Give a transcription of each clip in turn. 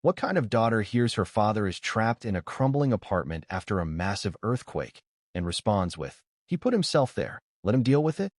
What kind of daughter hears her father is trapped in a crumbling apartment after a massive earthquake and responds with, "He put himself there. Let him deal with it"?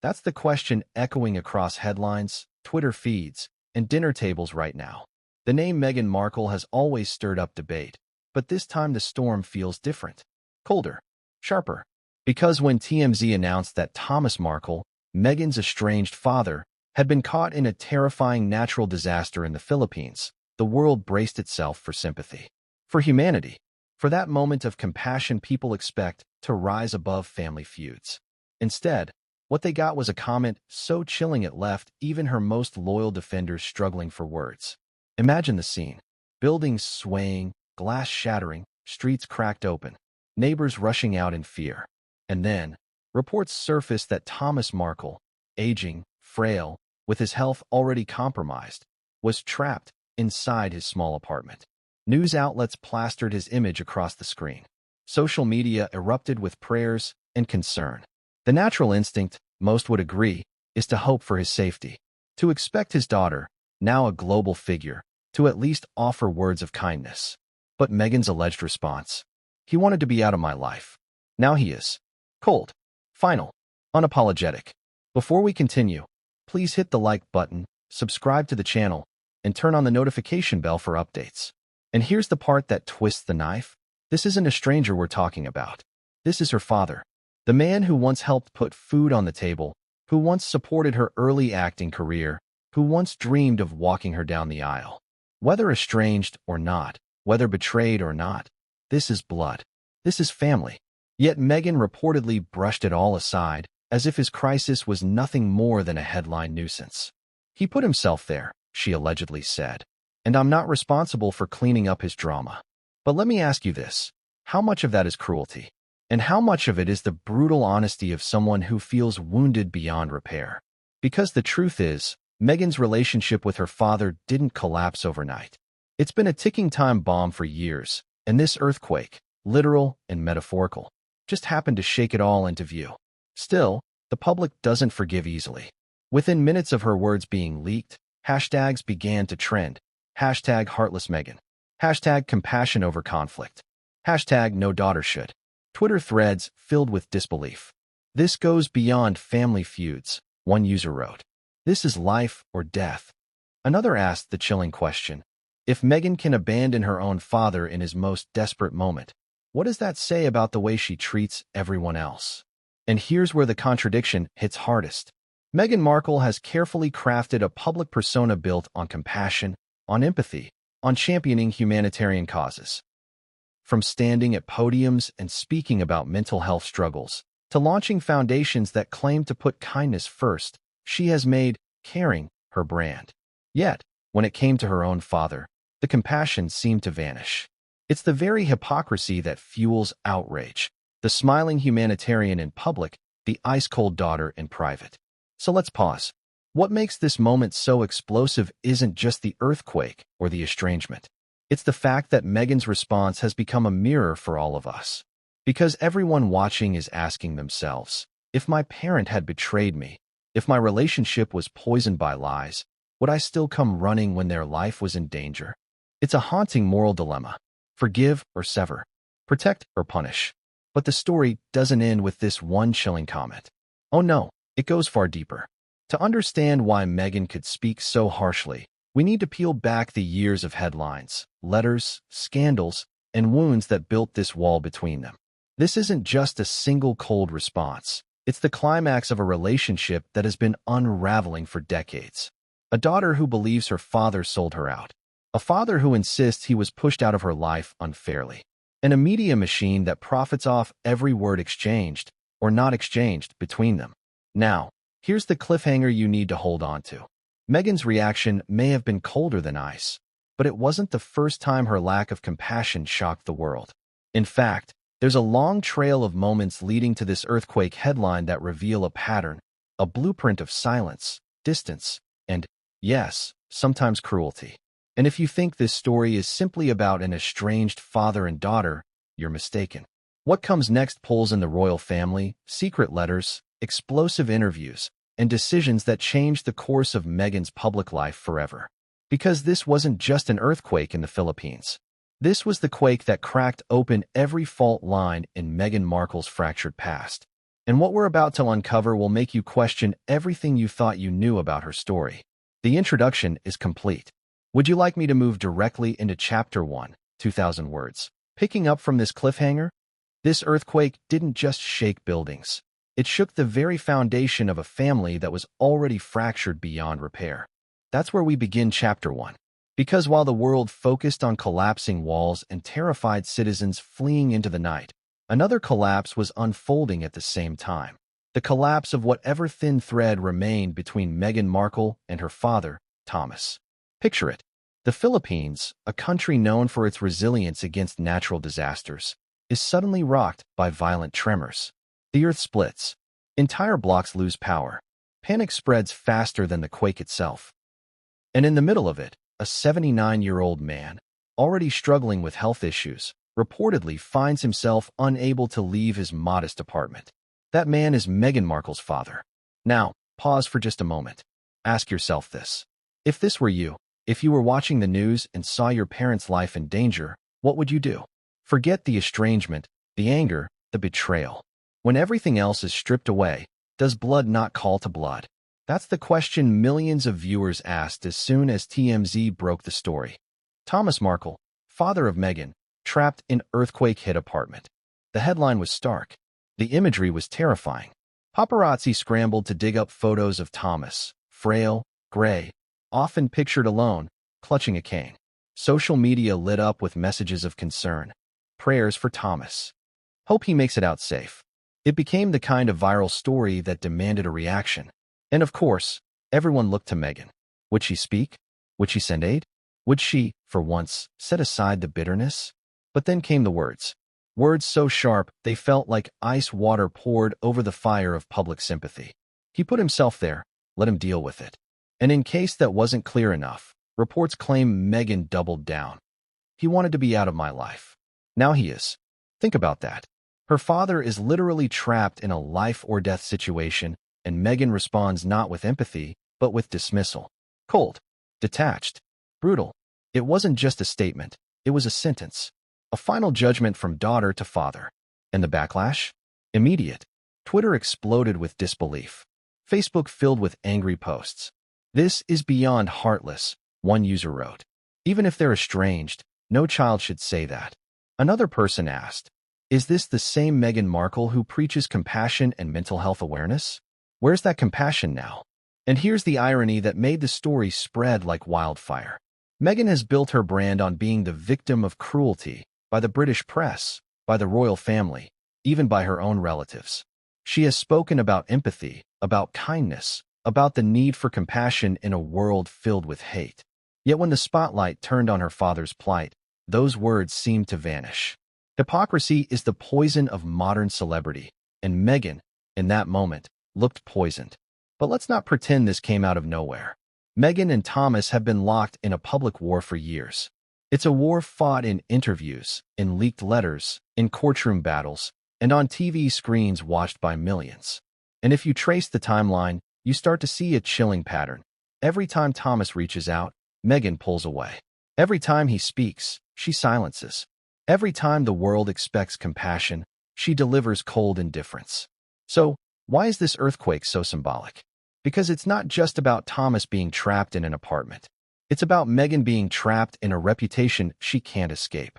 That's the question echoing across headlines, Twitter feeds, and dinner tables right now. The name Meghan Markle has always stirred up debate, but this time the storm feels different, colder, sharper. Because when TMZ announced that Thomas Markle, Meghan's estranged father, had been caught in a terrifying natural disaster in the Philippines, the world braced itself for sympathy, for humanity, for that moment of compassion people expect to rise above family feuds. Instead, what they got was a comment so chilling it left even her most loyal defenders struggling for words. Imagine the scene. Buildings swaying, glass shattering, streets cracked open, neighbors rushing out in fear. And then, reports surfaced that Thomas Markle, aging, frail, with his health already compromised, was trapped inside his small apartment. News outlets plastered his image across the screen. Social media erupted with prayers and concern. The natural instinct, most would agree, is to hope for his safety, to expect his daughter, now a global figure, to at least offer words of kindness. But Meghan's alleged response: "He wanted to be out of my life. Now he is." Cold, final, unapologetic. Before we continue, please hit the like button, subscribe to the channel, and turn on the notification bell for updates. And here's the part that twists the knife. This isn't a stranger we're talking about. This is her father. The man who once helped put food on the table, who once supported her early acting career, who once dreamed of walking her down the aisle. Whether estranged or not, whether betrayed or not, this is blood. This is family. Yet Meghan reportedly brushed it all aside, as if his crisis was nothing more than a headline nuisance. "He put himself there," she allegedly said, "and I'm not responsible for cleaning up his drama." But let me ask you this: how much of that is cruelty? And how much of it is the brutal honesty of someone who feels wounded beyond repair? Because the truth is, Meghan's relationship with her father didn't collapse overnight. It's been a ticking time bomb for years, and this earthquake, literal and metaphorical, just happened to shake it all into view. Still, the public doesn't forgive easily. Within minutes of her words being leaked, hashtags began to trend. Hashtag heartless Meghan. Hashtag compassion over conflict. Hashtag no daughter should. Twitter threads filled with disbelief. "This goes beyond family feuds," one user wrote. "This is life or death." Another asked the chilling question: if Meghan can abandon her own father in his most desperate moment, what does that say about the way she treats everyone else? And here's where the contradiction hits hardest. Meghan Markle has carefully crafted a public persona built on compassion, on empathy, on championing humanitarian causes. From standing at podiums and speaking about mental health struggles, to launching foundations that claim to put kindness first, she has made caring her brand. Yet, when it came to her own father, the compassion seemed to vanish. It's the very hypocrisy that fuels outrage. The smiling humanitarian in public, the ice-cold daughter in private. So let's pause. What makes this moment so explosive isn't just the earthquake or the estrangement. It's the fact that Meghan's response has become a mirror for all of us. Because everyone watching is asking themselves, if my parent had betrayed me, if my relationship was poisoned by lies, would I still come running when their life was in danger? It's a haunting moral dilemma. Forgive or sever. Protect or punish. But the story doesn't end with this one chilling comment. Oh no, it goes far deeper. To understand why Meghan could speak so harshly, we need to peel back the years of headlines, letters, scandals, and wounds that built this wall between them. This isn't just a single cold response. It's the climax of a relationship that has been unraveling for decades. A daughter who believes her father sold her out. A father who insists he was pushed out of her life unfairly. And a media machine that profits off every word exchanged, or not exchanged, between them. Now, here's the cliffhanger you need to hold on to. Meghan's reaction may have been colder than ice, but it wasn't the first time her lack of compassion shocked the world. In fact, there's a long trail of moments leading to this earthquake headline that reveal a pattern, a blueprint of silence, distance, and, yes, sometimes cruelty. And if you think this story is simply about an estranged father and daughter, you're mistaken. What comes next pulls in the royal family, secret letters, explosive interviews, and decisions that changed the course of Meghan's public life forever. Because this wasn't just an earthquake in the Philippines. This was the quake that cracked open every fault line in Meghan Markle's fractured past. And what we're about to uncover will make you question everything you thought you knew about her story. The introduction is complete. Would you like me to move directly into Chapter 1, 2,000 words? Picking up from this cliffhanger, this earthquake didn't just shake buildings. It shook the very foundation of a family that was already fractured beyond repair. That's where we begin Chapter 1. Because while the world focused on collapsing walls and terrified citizens fleeing into the night, another collapse was unfolding at the same time. The collapse of whatever thin thread remained between Meghan Markle and her father, Thomas. Picture it. The Philippines, a country known for its resilience against natural disasters, is suddenly rocked by violent tremors. The earth splits. Entire blocks lose power. Panic spreads faster than the quake itself. And in the middle of it, a 79-year-old man, already struggling with health issues, reportedly finds himself unable to leave his modest apartment. That man is Meghan Markle's father. Now, pause for just a moment. Ask yourself this. If this were you, if you were watching the news and saw your parents' life in danger, what would you do? Forget the estrangement, the anger, the betrayal. When everything else is stripped away, does blood not call to blood? That's the question millions of viewers asked as soon as TMZ broke the story. Thomas Markle, father of Meghan, trapped in earthquake-hit apartment. The headline was stark. The imagery was terrifying. Paparazzi scrambled to dig up photos of Thomas, frail, gray, often pictured alone, clutching a cane. Social media lit up with messages of concern. Prayers for Thomas. Hope he makes it out safe. It became the kind of viral story that demanded a reaction. And of course, everyone looked to Meghan. Would she speak? Would she send aid? Would she, for once, set aside the bitterness? But then came the words. Words so sharp they felt like ice water poured over the fire of public sympathy. He put himself there, let him deal with it. And in case that wasn't clear enough, reports claim Meghan doubled down. He wanted to be out of my life. Now he is. Think about that. Her father is literally trapped in a life-or-death situation, and Meghan responds not with empathy, but with dismissal. Cold, detached, brutal. It wasn't just a statement, it was a sentence. A final judgment from daughter to father. And the backlash? Immediate. Twitter exploded with disbelief. Facebook filled with angry posts. This is beyond heartless, one user wrote. Even if they're estranged, no child should say that. Another person asked, is this the same Meghan Markle who preaches compassion and mental health awareness? Where's that compassion now? And here's the irony that made the story spread like wildfire. Meghan has built her brand on being the victim of cruelty, by the British press, by the royal family, even by her own relatives. She has spoken about empathy, about kindness, about the need for compassion in a world filled with hate. Yet when the spotlight turned on her father's plight, those words seemed to vanish. Hypocrisy is the poison of modern celebrity, and Meghan, in that moment, looked poisoned. But let's not pretend this came out of nowhere. Meghan and Thomas have been locked in a public war for years. It's a war fought in interviews, in leaked letters, in courtroom battles, and on TV screens watched by millions. And if you trace the timeline, you start to see a chilling pattern. Every time Thomas reaches out, Meghan pulls away. Every time he speaks, she silences. Every time the world expects compassion, she delivers cold indifference. So, why is this earthquake so symbolic? Because it's not just about Thomas being trapped in an apartment. It's about Meghan being trapped in a reputation she can't escape.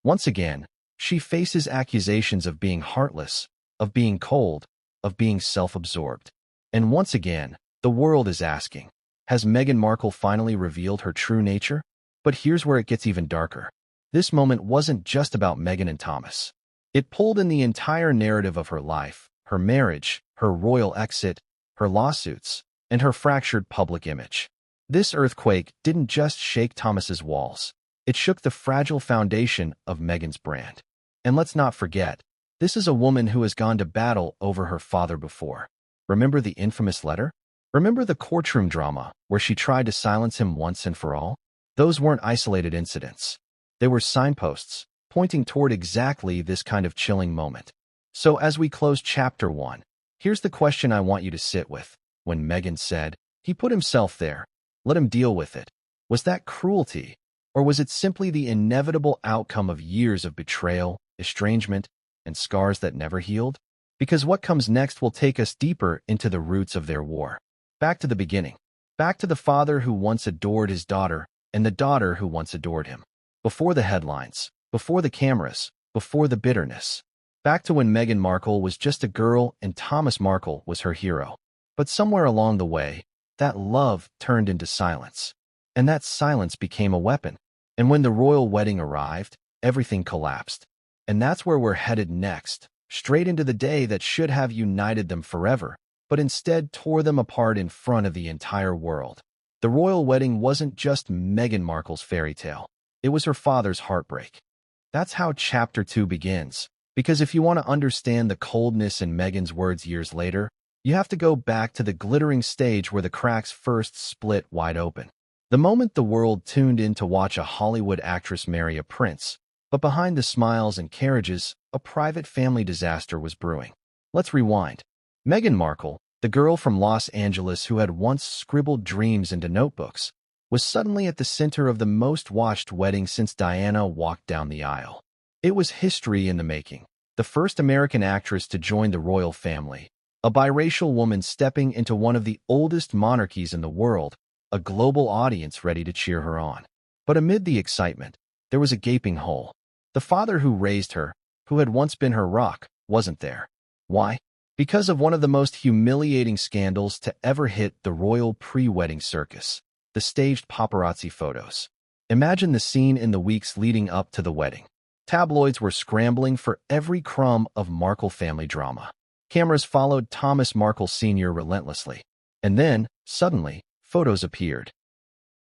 Once again, she faces accusations of being heartless, of being cold, of being self-absorbed. And once again, the world is asking, has Meghan Markle finally revealed her true nature? But here's where it gets even darker. This moment wasn't just about Meghan and Thomas. It pulled in the entire narrative of her life, her marriage, her royal exit, her lawsuits, and her fractured public image. This earthquake didn't just shake Thomas's walls. It shook the fragile foundation of Meghan's brand. And let's not forget, this is a woman who has gone to battle over her father before. Remember the infamous letter? Remember the courtroom drama where she tried to silence him once and for all? Those weren't isolated incidents. They were signposts, pointing toward exactly this kind of chilling moment. So as we close Chapter 1, here's the question I want you to sit with. When Meghan said, he put himself there, let him deal with it. Was that cruelty? Or was it simply the inevitable outcome of years of betrayal, estrangement, and scars that never healed? Because what comes next will take us deeper into the roots of their war. Back to the beginning. Back to the father who once adored his daughter and the daughter who once adored him. Before the headlines, before the cameras, before the bitterness. Back to when Meghan Markle was just a girl and Thomas Markle was her hero. But somewhere along the way, that love turned into silence. And that silence became a weapon. And when the royal wedding arrived, everything collapsed. And that's where we're headed next, straight into the day that should have united them forever, but instead tore them apart in front of the entire world. The royal wedding wasn't just Meghan Markle's fairy tale. It was her father's heartbreak. That's how Chapter 2 begins. Because if you want to understand the coldness in Meghan's words years later, you have to go back to the glittering stage where the cracks first split wide open. The moment the world tuned in to watch a Hollywood actress marry a prince, but behind the smiles and carriages, a private family disaster was brewing. Let's rewind. Meghan Markle, the girl from Los Angeles who had once scribbled dreams into notebooks, was suddenly at the center of the most watched wedding since Diana walked down the aisle. It was history in the making. The first American actress to join the royal family, a biracial woman stepping into one of the oldest monarchies in the world, a global audience ready to cheer her on. But amid the excitement, there was a gaping hole. The father who raised her, who had once been her rock, wasn't there. Why? Because of one of the most humiliating scandals to ever hit the royal pre-wedding circus, the staged paparazzi photos. Imagine the scene in the weeks leading up to the wedding. Tabloids were scrambling for every crumb of Markle family drama. Cameras followed Thomas Markle Sr. relentlessly. And then, suddenly, photos appeared.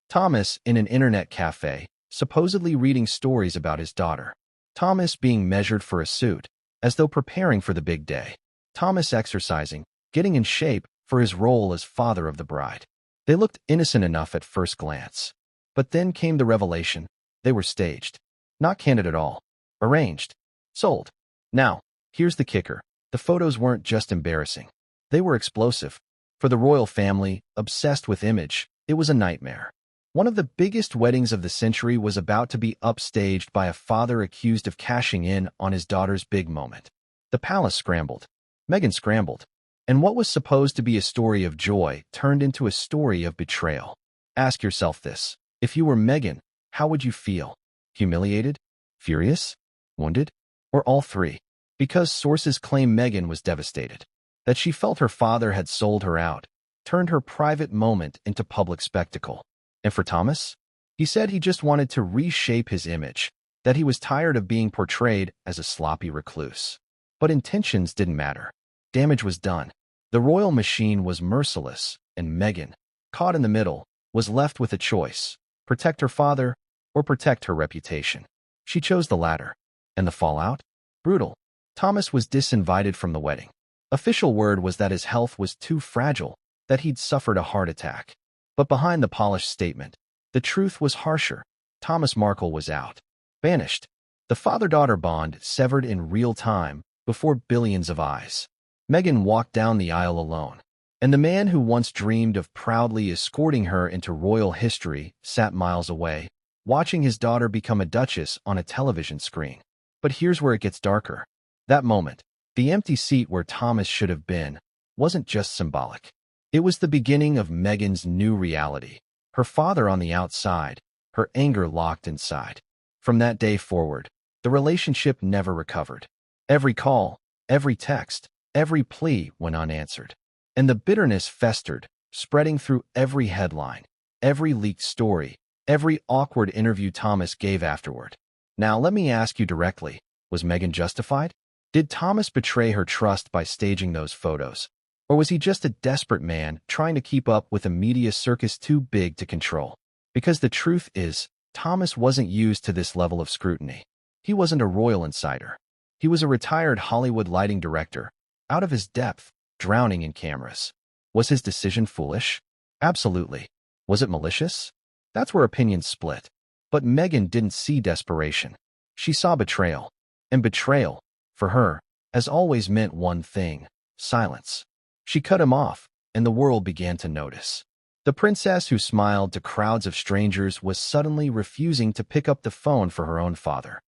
Thomas in an internet cafe, supposedly reading stories about his daughter. Thomas being measured for a suit, as though preparing for the big day. Thomas exercising, getting in shape for his role as father of the bride. They looked innocent enough at first glance. But then came the revelation. They were staged. Not candid at all. Arranged. Sold. Now, here's the kicker. The photos weren't just embarrassing. They were explosive. For the royal family, obsessed with image, it was a nightmare. One of the biggest weddings of the century was about to be upstaged by a father accused of cashing in on his daughter's big moment. The palace scrambled. Meghan scrambled. And what was supposed to be a story of joy turned into a story of betrayal. Ask yourself this. If you were Meghan, how would you feel? Humiliated? Furious? Wounded? Or all three? Because sources claim Meghan was devastated. That she felt her father had sold her out, turned her private moment into public spectacle. And for Thomas? He said he just wanted to reshape his image, that he was tired of being portrayed as a sloppy recluse. But intentions didn't matter. Damage was done. The royal machine was merciless, and Meghan, caught in the middle, was left with a choice: protect her father or protect her reputation. She chose the latter. And the fallout? Brutal. Thomas was disinvited from the wedding. Official word was that his health was too fragile, that he'd suffered a heart attack. But behind the polished statement, the truth was harsher. Thomas Markle was out. Banished. The father-daughter bond severed in real time before billions of eyes. Meghan walked down the aisle alone. And the man who once dreamed of proudly escorting her into royal history sat miles away, watching his daughter become a duchess on a television screen. But here's where it gets darker. That moment, the empty seat where Thomas should have been, wasn't just symbolic. It was the beginning of Meghan's new reality. Her father on the outside, her anger locked inside. From that day forward, the relationship never recovered. Every call, every text, every plea went unanswered. And the bitterness festered, spreading through every headline, every leaked story, every awkward interview Thomas gave afterward. Now let me ask you directly, was Meghan justified? Did Thomas betray her trust by staging those photos? Or was he just a desperate man trying to keep up with a media circus too big to control? Because the truth is, Thomas wasn't used to this level of scrutiny. He wasn't a royal insider. He was a retired Hollywood lighting director, out of his depth, drowning in cameras. Was his decision foolish? Absolutely. Was it malicious? That's where opinions split. But Meghan didn't see desperation. She saw betrayal. And betrayal, for her, has always meant one thing: silence. She cut him off, and the world began to notice. The princess who smiled to crowds of strangers was suddenly refusing to pick up the phone for her own father.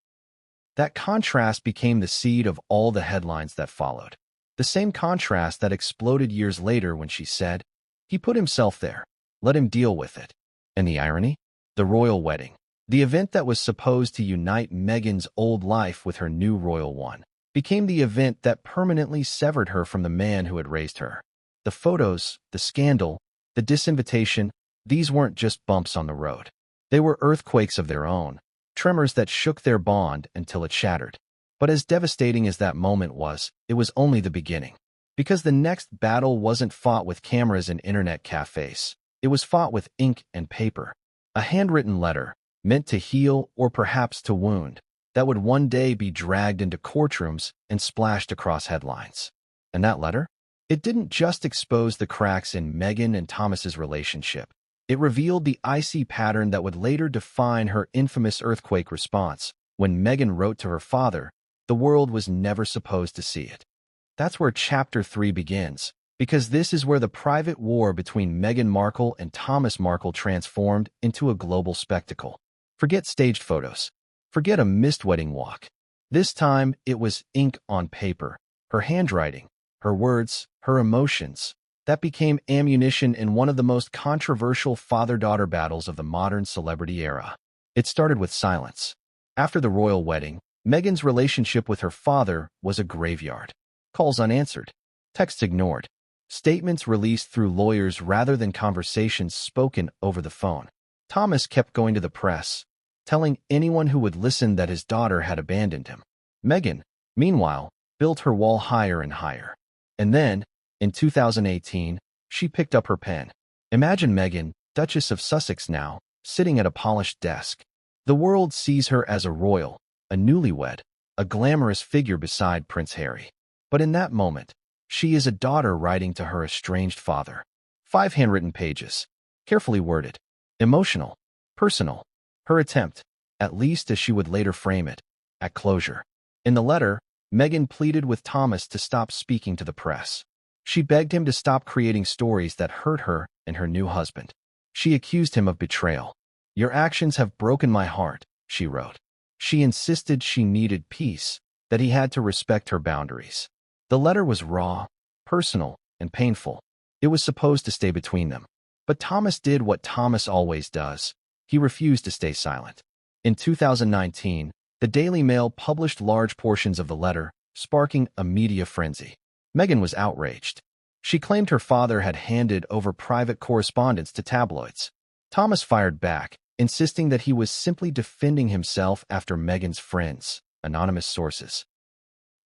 That contrast became the seed of all the headlines that followed. The same contrast that exploded years later when she said, "He put himself there. Let him deal with it." And the irony? The royal wedding. The event that was supposed to unite Meghan's old life with her new royal one became the event that permanently severed her from the man who had raised her. The photos, the scandal, the disinvitation, these weren't just bumps on the road. They were earthquakes of their own, tremors that shook their bond until it shattered. But as devastating as that moment was, it was only the beginning. Because the next battle wasn't fought with cameras and internet cafes. It was fought with ink and paper. A handwritten letter, meant to heal or perhaps to wound, that would one day be dragged into courtrooms and splashed across headlines. And that letter? It didn't just expose the cracks in Meghan and Thomas's relationship. It revealed the icy pattern that would later define her infamous earthquake response. When Meghan wrote to her father, the world was never supposed to see it. That's where Chapter 3 begins, because this is where the private war between Meghan Markle and Thomas Markle transformed into a global spectacle. Forget staged photos. Forget a missed wedding walk. This time, it was ink on paper, her handwriting, her words, her emotions. That became ammunition in one of the most controversial father-daughter battles of the modern celebrity era. It started with silence. After the royal wedding, Meghan's relationship with her father was a graveyard. Calls unanswered, texts ignored, statements released through lawyers rather than conversations spoken over the phone. Thomas kept going to the press, telling anyone who would listen that his daughter had abandoned him. Meghan, meanwhile, built her wall higher and higher. And then, in 2018, she picked up her pen. Imagine Meghan, Duchess of Sussex now, sitting at a polished desk. The world sees her as a royal, a newlywed, a glamorous figure beside Prince Harry. But in that moment, she is a daughter writing to her estranged father. 5 handwritten pages, carefully worded, emotional, personal. Her attempt, at least as she would later frame it, at closure. In the letter, Meghan pleaded with Thomas to stop speaking to the press. She begged him to stop creating stories that hurt her and her new husband. She accused him of betrayal. "Your actions have broken my heart," she wrote. She insisted she needed peace, that he had to respect her boundaries. The letter was raw, personal, and painful. It was supposed to stay between them. But Thomas did what Thomas always does. He refused to stay silent. In 2019, the Daily Mail published large portions of the letter, sparking a media frenzy. Meghan was outraged. She claimed her father had handed over private correspondence to tabloids. Thomas fired back, insisting that he was simply defending himself after Meghan's friends, anonymous sources,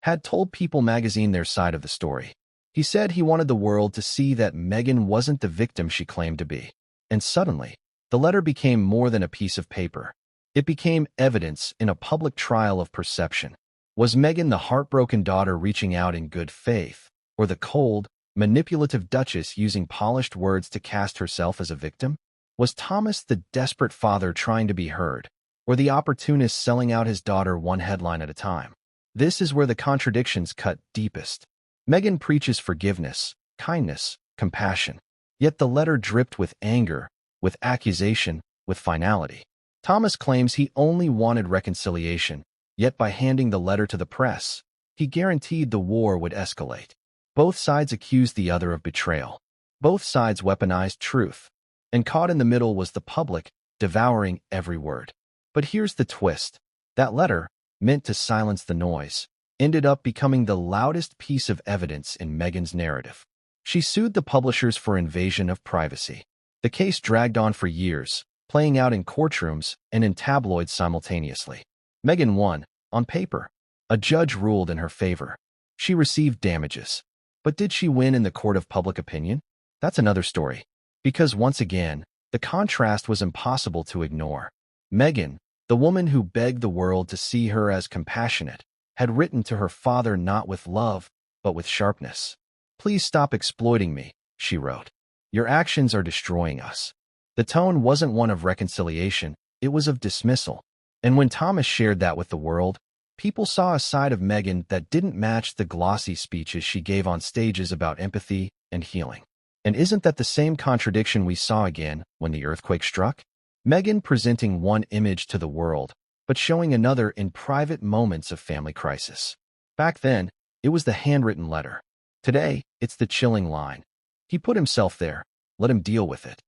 had told People magazine their side of the story. He said he wanted the world to see that Meghan wasn't the victim she claimed to be. And suddenly, the letter became more than a piece of paper. It became evidence in a public trial of perception. Was Meghan the heartbroken daughter reaching out in good faith, or the cold, manipulative duchess using polished words to cast herself as a victim? Was Thomas the desperate father trying to be heard, or the opportunist selling out his daughter one headline at a time? This is where the contradictions cut deepest. Meghan preaches forgiveness, kindness, compassion. Yet the letter dripped with anger, with accusation, with finality. Thomas claims he only wanted reconciliation, yet by handing the letter to the press, he guaranteed the war would escalate. Both sides accused the other of betrayal. Both sides weaponized truth. And caught in the middle was the public, devouring every word. But here's the twist. That letter, meant to silence the noise, ended up becoming the loudest piece of evidence in Meghan's narrative. She sued the publishers for invasion of privacy. The case dragged on for years, playing out in courtrooms and in tabloids simultaneously. Meghan won, on paper. A judge ruled in her favor. She received damages. But did she win in the court of public opinion? That's another story. Because once again, the contrast was impossible to ignore. Meghan, the woman who begged the world to see her as compassionate, had written to her father not with love, but with sharpness. "Please stop exploiting me," she wrote. "Your actions are destroying us." The tone wasn't one of reconciliation, it was of dismissal. And when Thomas shared that with the world, people saw a side of Meghan that didn't match the glossy speeches she gave on stages about empathy and healing. And isn't that the same contradiction we saw again when the earthquake struck? Meghan presenting one image to the world, but showing another in private moments of family crisis. Back then, it was the handwritten letter. Today, it's the chilling line. He put himself there. Let him deal with it.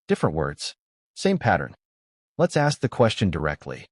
Different words. Same pattern. Let's ask the question directly.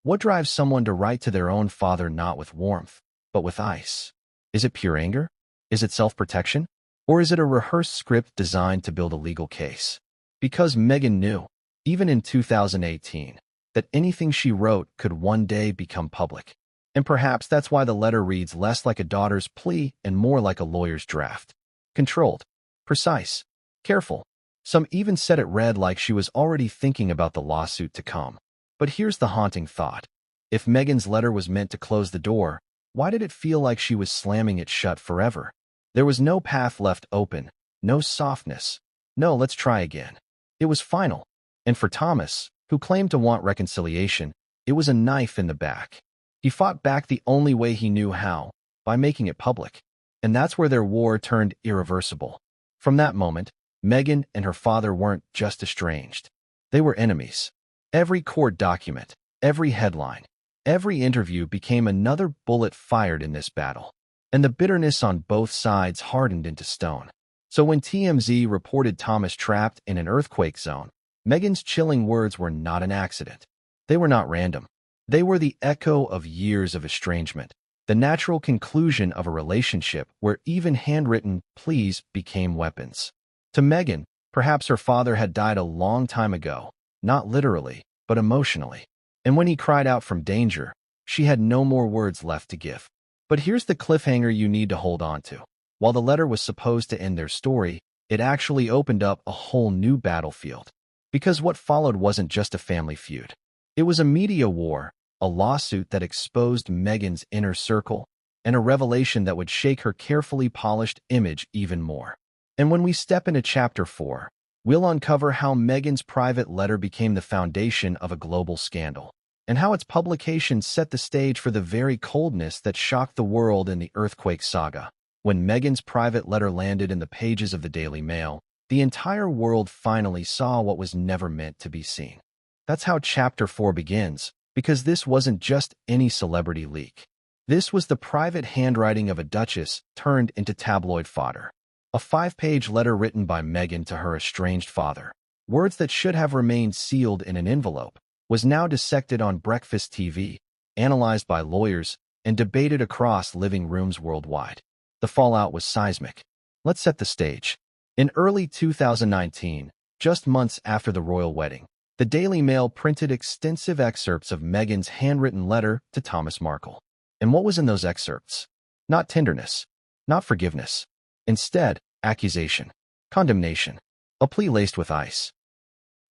What drives someone to write to their own father not with warmth, but with ice? Is it pure anger? Is it self-protection? Or is it a rehearsed script designed to build a legal case? Because Meghan knew, even in 2018, that anything she wrote could one day become public. And perhaps that's why the letter reads less like a daughter's plea and more like a lawyer's draft. Controlled, precise, careful. Some even said it read like she was already thinking about the lawsuit to come. But here's the haunting thought. If Meghan's letter was meant to close the door, why did it feel like she was slamming it shut forever? There was no path left open, no softness, no let's try again. It was final. And for Thomas, who claimed to want reconciliation, it was a knife in the back. He fought back the only way he knew how, by making it public. And that's where their war turned irreversible. From that moment, Meghan and her father weren't just estranged. They were enemies. Every court document, every headline, every interview became another bullet fired in this battle. And the bitterness on both sides hardened into stone. So when TMZ reported Thomas trapped in an earthquake zone, Meghan's chilling words were not an accident. They were not random. They were the echo of years of estrangement, the natural conclusion of a relationship where even handwritten pleas became weapons. To Meghan, perhaps her father had died a long time ago, not literally, but emotionally. And when he cried out from danger, she had no more words left to give. But here's the cliffhanger you need to hold on to. While the letter was supposed to end their story, it actually opened up a whole new battlefield. Because what followed wasn't just a family feud. It was a media war, a lawsuit that exposed Meghan's inner circle, and a revelation that would shake her carefully polished image even more. And when we step into Chapter 4, we'll uncover how Meghan's private letter became the foundation of a global scandal, and how its publication set the stage for the very coldness that shocked the world in the earthquake saga. When Meghan's private letter landed in the pages of the Daily Mail, the entire world finally saw what was never meant to be seen. That's how Chapter 4 begins, because this wasn't just any celebrity leak. This was the private handwriting of a duchess turned into tabloid fodder. A 5-page letter written by Meghan to her estranged father, words that should have remained sealed in an envelope, was now dissected on breakfast TV, analyzed by lawyers, and debated across living rooms worldwide. The fallout was seismic. Let's set the stage. In early 2019, just months after the royal wedding, the Daily Mail printed extensive excerpts of Meghan's handwritten letter to Thomas Markle. And what was in those excerpts? Not tenderness, not forgiveness. Instead, accusation, condemnation, a plea laced with ice.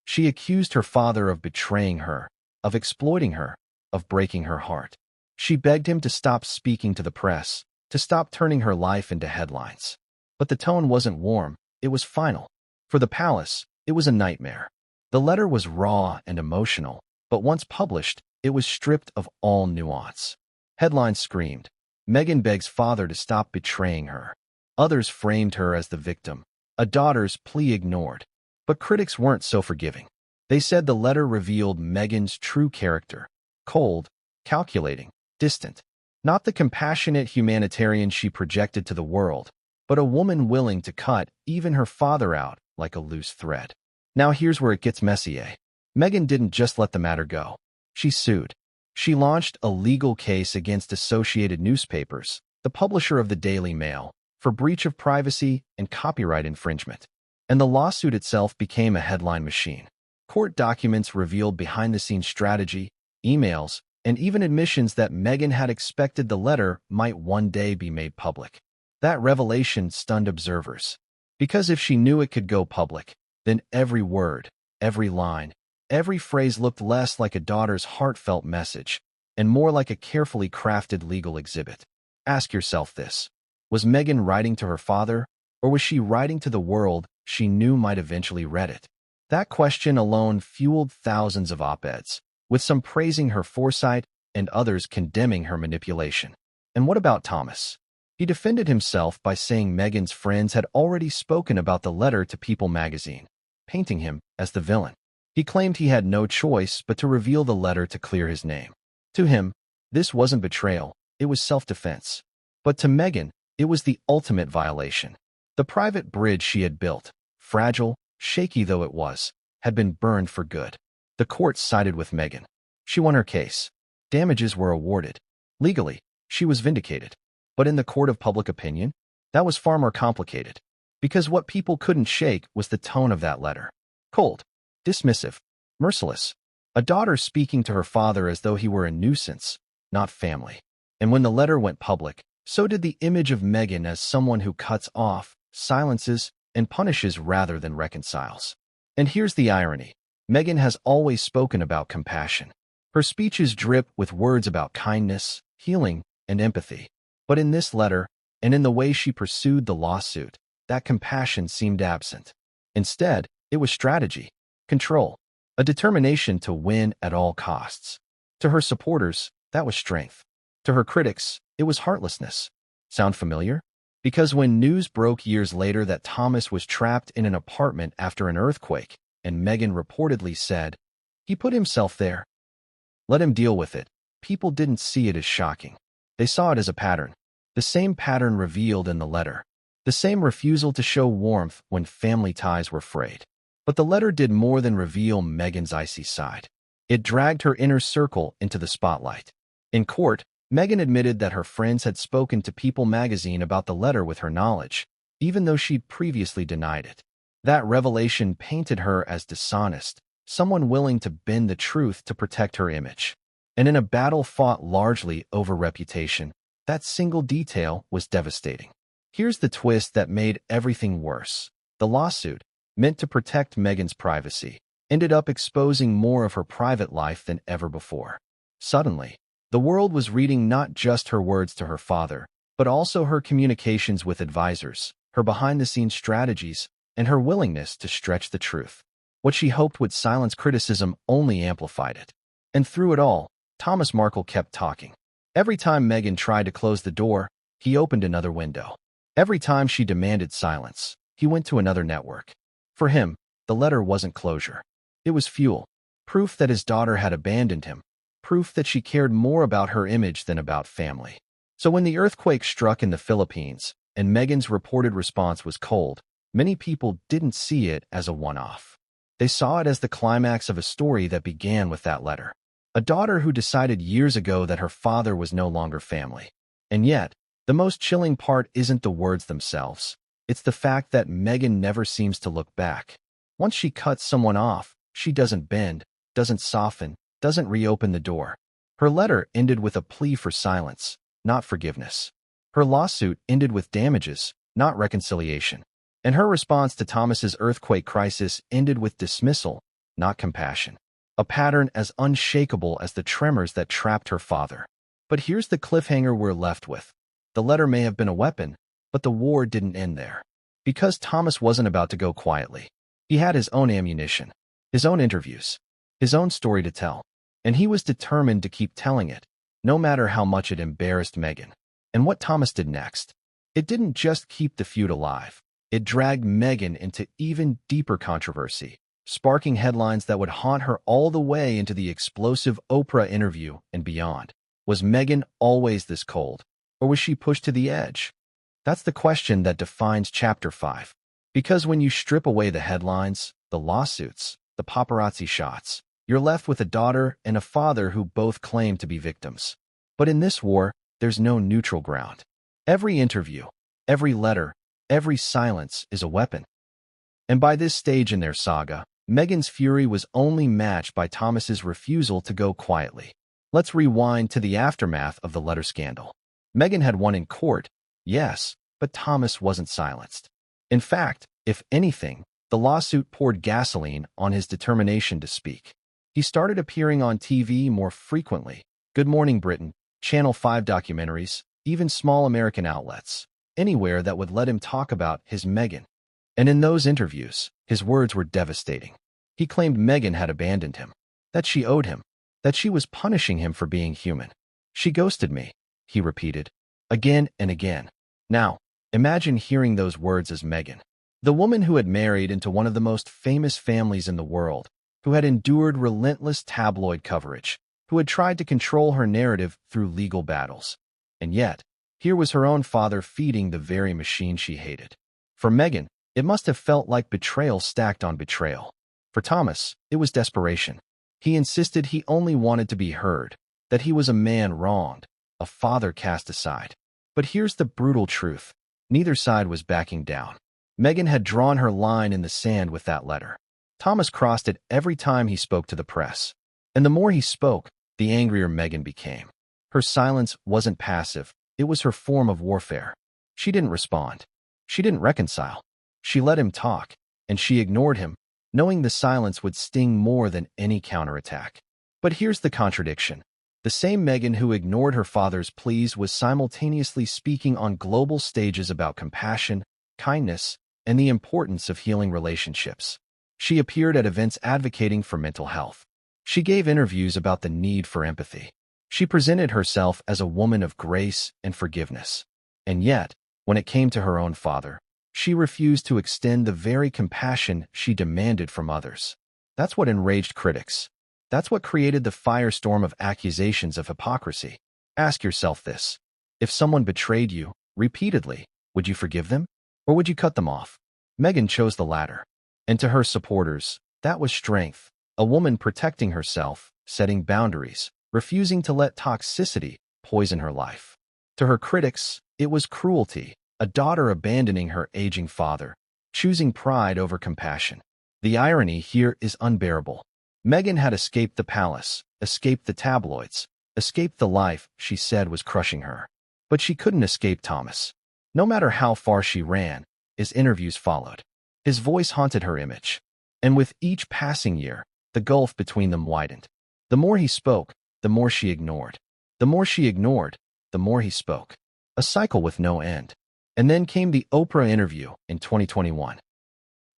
She accused her father of betraying her, of exploiting her, of breaking her heart. She begged him to stop speaking to the press, to stop turning her life into headlines. But the tone wasn't warm, it was final. For the palace, it was a nightmare. The letter was raw and emotional, but once published, it was stripped of all nuance. Headlines screamed, Meghan begs father to stop betraying her. Others framed her as the victim, a daughter's plea ignored. But critics weren't so forgiving. They said the letter revealed Meghan's true character, cold, calculating, distant. Not the compassionate humanitarian she projected to the world, but a woman willing to cut even her father out like a loose thread. Now here's where it gets messy. Meghan didn't just let the matter go. She sued. She launched a legal case against Associated Newspapers, the publisher of the Daily Mail, for breach of privacy and copyright infringement. And the lawsuit itself became a headline machine. Court documents revealed behind-the-scenes strategy, emails, and even admissions that Meghan had expected the letter might one day be made public. That revelation stunned observers. Because if she knew it could go public, then every word, every line, every phrase looked less like a daughter's heartfelt message and more like a carefully crafted legal exhibit. Ask yourself this. Was Meghan writing to her father, or was she writing to the world she knew might eventually read it? That question alone fueled thousands of op-eds, with some praising her foresight and others condemning her manipulation. And what about Thomas? He defended himself by saying Meghan's friends had already spoken about the letter to People magazine, painting him as the villain. He claimed he had no choice but to reveal the letter to clear his name. To him, this wasn't betrayal, it was self-defense. But to Meghan, it was the ultimate violation. The private bridge she had built, fragile, shaky though it was, had been burned for good. The court sided with Meghan. She won her case. Damages were awarded. Legally, she was vindicated. But in the court of public opinion, that was far more complicated. Because what people couldn't shake was the tone of that letter. Cold, dismissive, merciless. A daughter speaking to her father as though he were a nuisance, not family. And when the letter went public, so did the image of Meghan as someone who cuts off, silences, and punishes rather than reconciles. And here's the irony. Meghan has always spoken about compassion. Her speeches drip with words about kindness, healing, and empathy. But in this letter, and in the way she pursued the lawsuit, that compassion seemed absent. Instead, it was strategy, control, a determination to win at all costs. To her supporters, that was strength. To her critics, it was heartlessness. Sound familiar? Because when news broke years later that Thomas was trapped in an apartment after an earthquake, and Meghan reportedly said, "He put himself there. Let him deal with it," people didn't see it as shocking. They saw it as a pattern. The same pattern revealed in the letter. The same refusal to show warmth when family ties were frayed. But the letter did more than reveal Meghan's icy side. It dragged her inner circle into the spotlight. In court, Meghan admitted that her friends had spoken to People magazine about the letter with her knowledge, even though she'd previously denied it. That revelation painted her as dishonest, someone willing to bend the truth to protect her image. And in a battle fought largely over reputation, that single detail was devastating. Here's the twist that made everything worse. The lawsuit, meant to protect Meghan's privacy, ended up exposing more of her private life than ever before. Suddenly, the world was reading not just her words to her father, but also her communications with advisors, her behind-the-scenes strategies, and her willingness to stretch the truth. What she hoped would silence criticism only amplified it. And through it all, Thomas Markle kept talking. Every time Meghan tried to close the door, he opened another window. Every time she demanded silence, he went to another network. For him, the letter wasn't closure. It was fuel, proof that his daughter had abandoned him, proof that she cared more about her image than about family. So when the earthquake struck in the Philippines, and Meghan's reported response was cold, many people didn't see it as a one-off. They saw it as the climax of a story that began with that letter. A daughter who decided years ago that her father was no longer family. And yet, the most chilling part isn't the words themselves. It's the fact that Meghan never seems to look back. Once she cuts someone off, she doesn't bend, doesn't soften, doesn't reopen the door. Her letter ended with a plea for silence, not forgiveness. Her lawsuit ended with damages, not reconciliation. And her response to Thomas's earthquake crisis ended with dismissal, not compassion. A pattern as unshakable as the tremors that trapped her father. But here's the cliffhanger we're left with. The letter may have been a weapon, but the war didn't end there. Because Thomas wasn't about to go quietly. He had his own ammunition, his own interviews, his own story to tell. And he was determined to keep telling it, no matter how much it embarrassed Meghan. And what Thomas did next? It didn't just keep the feud alive. It dragged Meghan into even deeper controversy, sparking headlines that would haunt her all the way into the explosive Oprah interview and beyond. Was Meghan always this cold, or was she pushed to the edge? That's the question that defines Chapter 5. Because when you strip away the headlines, the lawsuits, the paparazzi shots, you're left with a daughter and a father who both claim to be victims. But in this war, there's no neutral ground. Every interview, every letter, every silence is a weapon. And by this stage in their saga, Meghan's fury was only matched by Thomas's refusal to go quietly. Let's rewind to the aftermath of the letter scandal. Meghan had won in court, yes, but Thomas wasn't silenced. In fact, if anything, the lawsuit poured gasoline on his determination to speak. He started appearing on TV more frequently. Good Morning Britain, Channel 5 documentaries, even small American outlets. Anywhere that would let him talk about his Meghan. And in those interviews, his words were devastating. He claimed Meghan had abandoned him, that she owed him, that she was punishing him for being human. She ghosted me, he repeated, again and again. Now, imagine hearing those words as Meghan, the woman who had married into one of the most famous families in the world, who had endured relentless tabloid coverage, who had tried to control her narrative through legal battles. And yet, here was her own father feeding the very machine she hated. For Meghan, it must have felt like betrayal stacked on betrayal. For Thomas, it was desperation. He insisted he only wanted to be heard, that he was a man wronged, a father cast aside. But here's the brutal truth. Neither side was backing down. Meghan had drawn her line in the sand with that letter. Thomas crossed it every time he spoke to the press. And the more he spoke, the angrier Meghan became. Her silence wasn't passive. It was her form of warfare. She didn't respond. She didn't reconcile. She let him talk, and she ignored him, knowing the silence would sting more than any counterattack. But here's the contradiction. The same Meghan who ignored her father's pleas was simultaneously speaking on global stages about compassion, kindness, and the importance of healing relationships. She appeared at events advocating for mental health. She gave interviews about the need for empathy. She presented herself as a woman of grace and forgiveness. And yet, when it came to her own father, she refused to extend the very compassion she demanded from others. That's what enraged critics. That's what created the firestorm of accusations of hypocrisy. Ask yourself this. If someone betrayed you, repeatedly, would you forgive them? Or would you cut them off? Meghan chose the latter. And to her supporters, that was strength. A woman protecting herself, setting boundaries, refusing to let toxicity poison her life. To her critics, it was cruelty, a daughter abandoning her aging father, choosing pride over compassion. The irony here is unbearable. Meghan had escaped the palace, escaped the tabloids, escaped the life she said was crushing her. But she couldn't escape Thomas. No matter how far she ran, his interviews followed. His voice haunted her image. And with each passing year, the gulf between them widened. The more he spoke, the more she ignored. The more she ignored, the more he spoke. A cycle with no end. And then came the Oprah interview in 2021.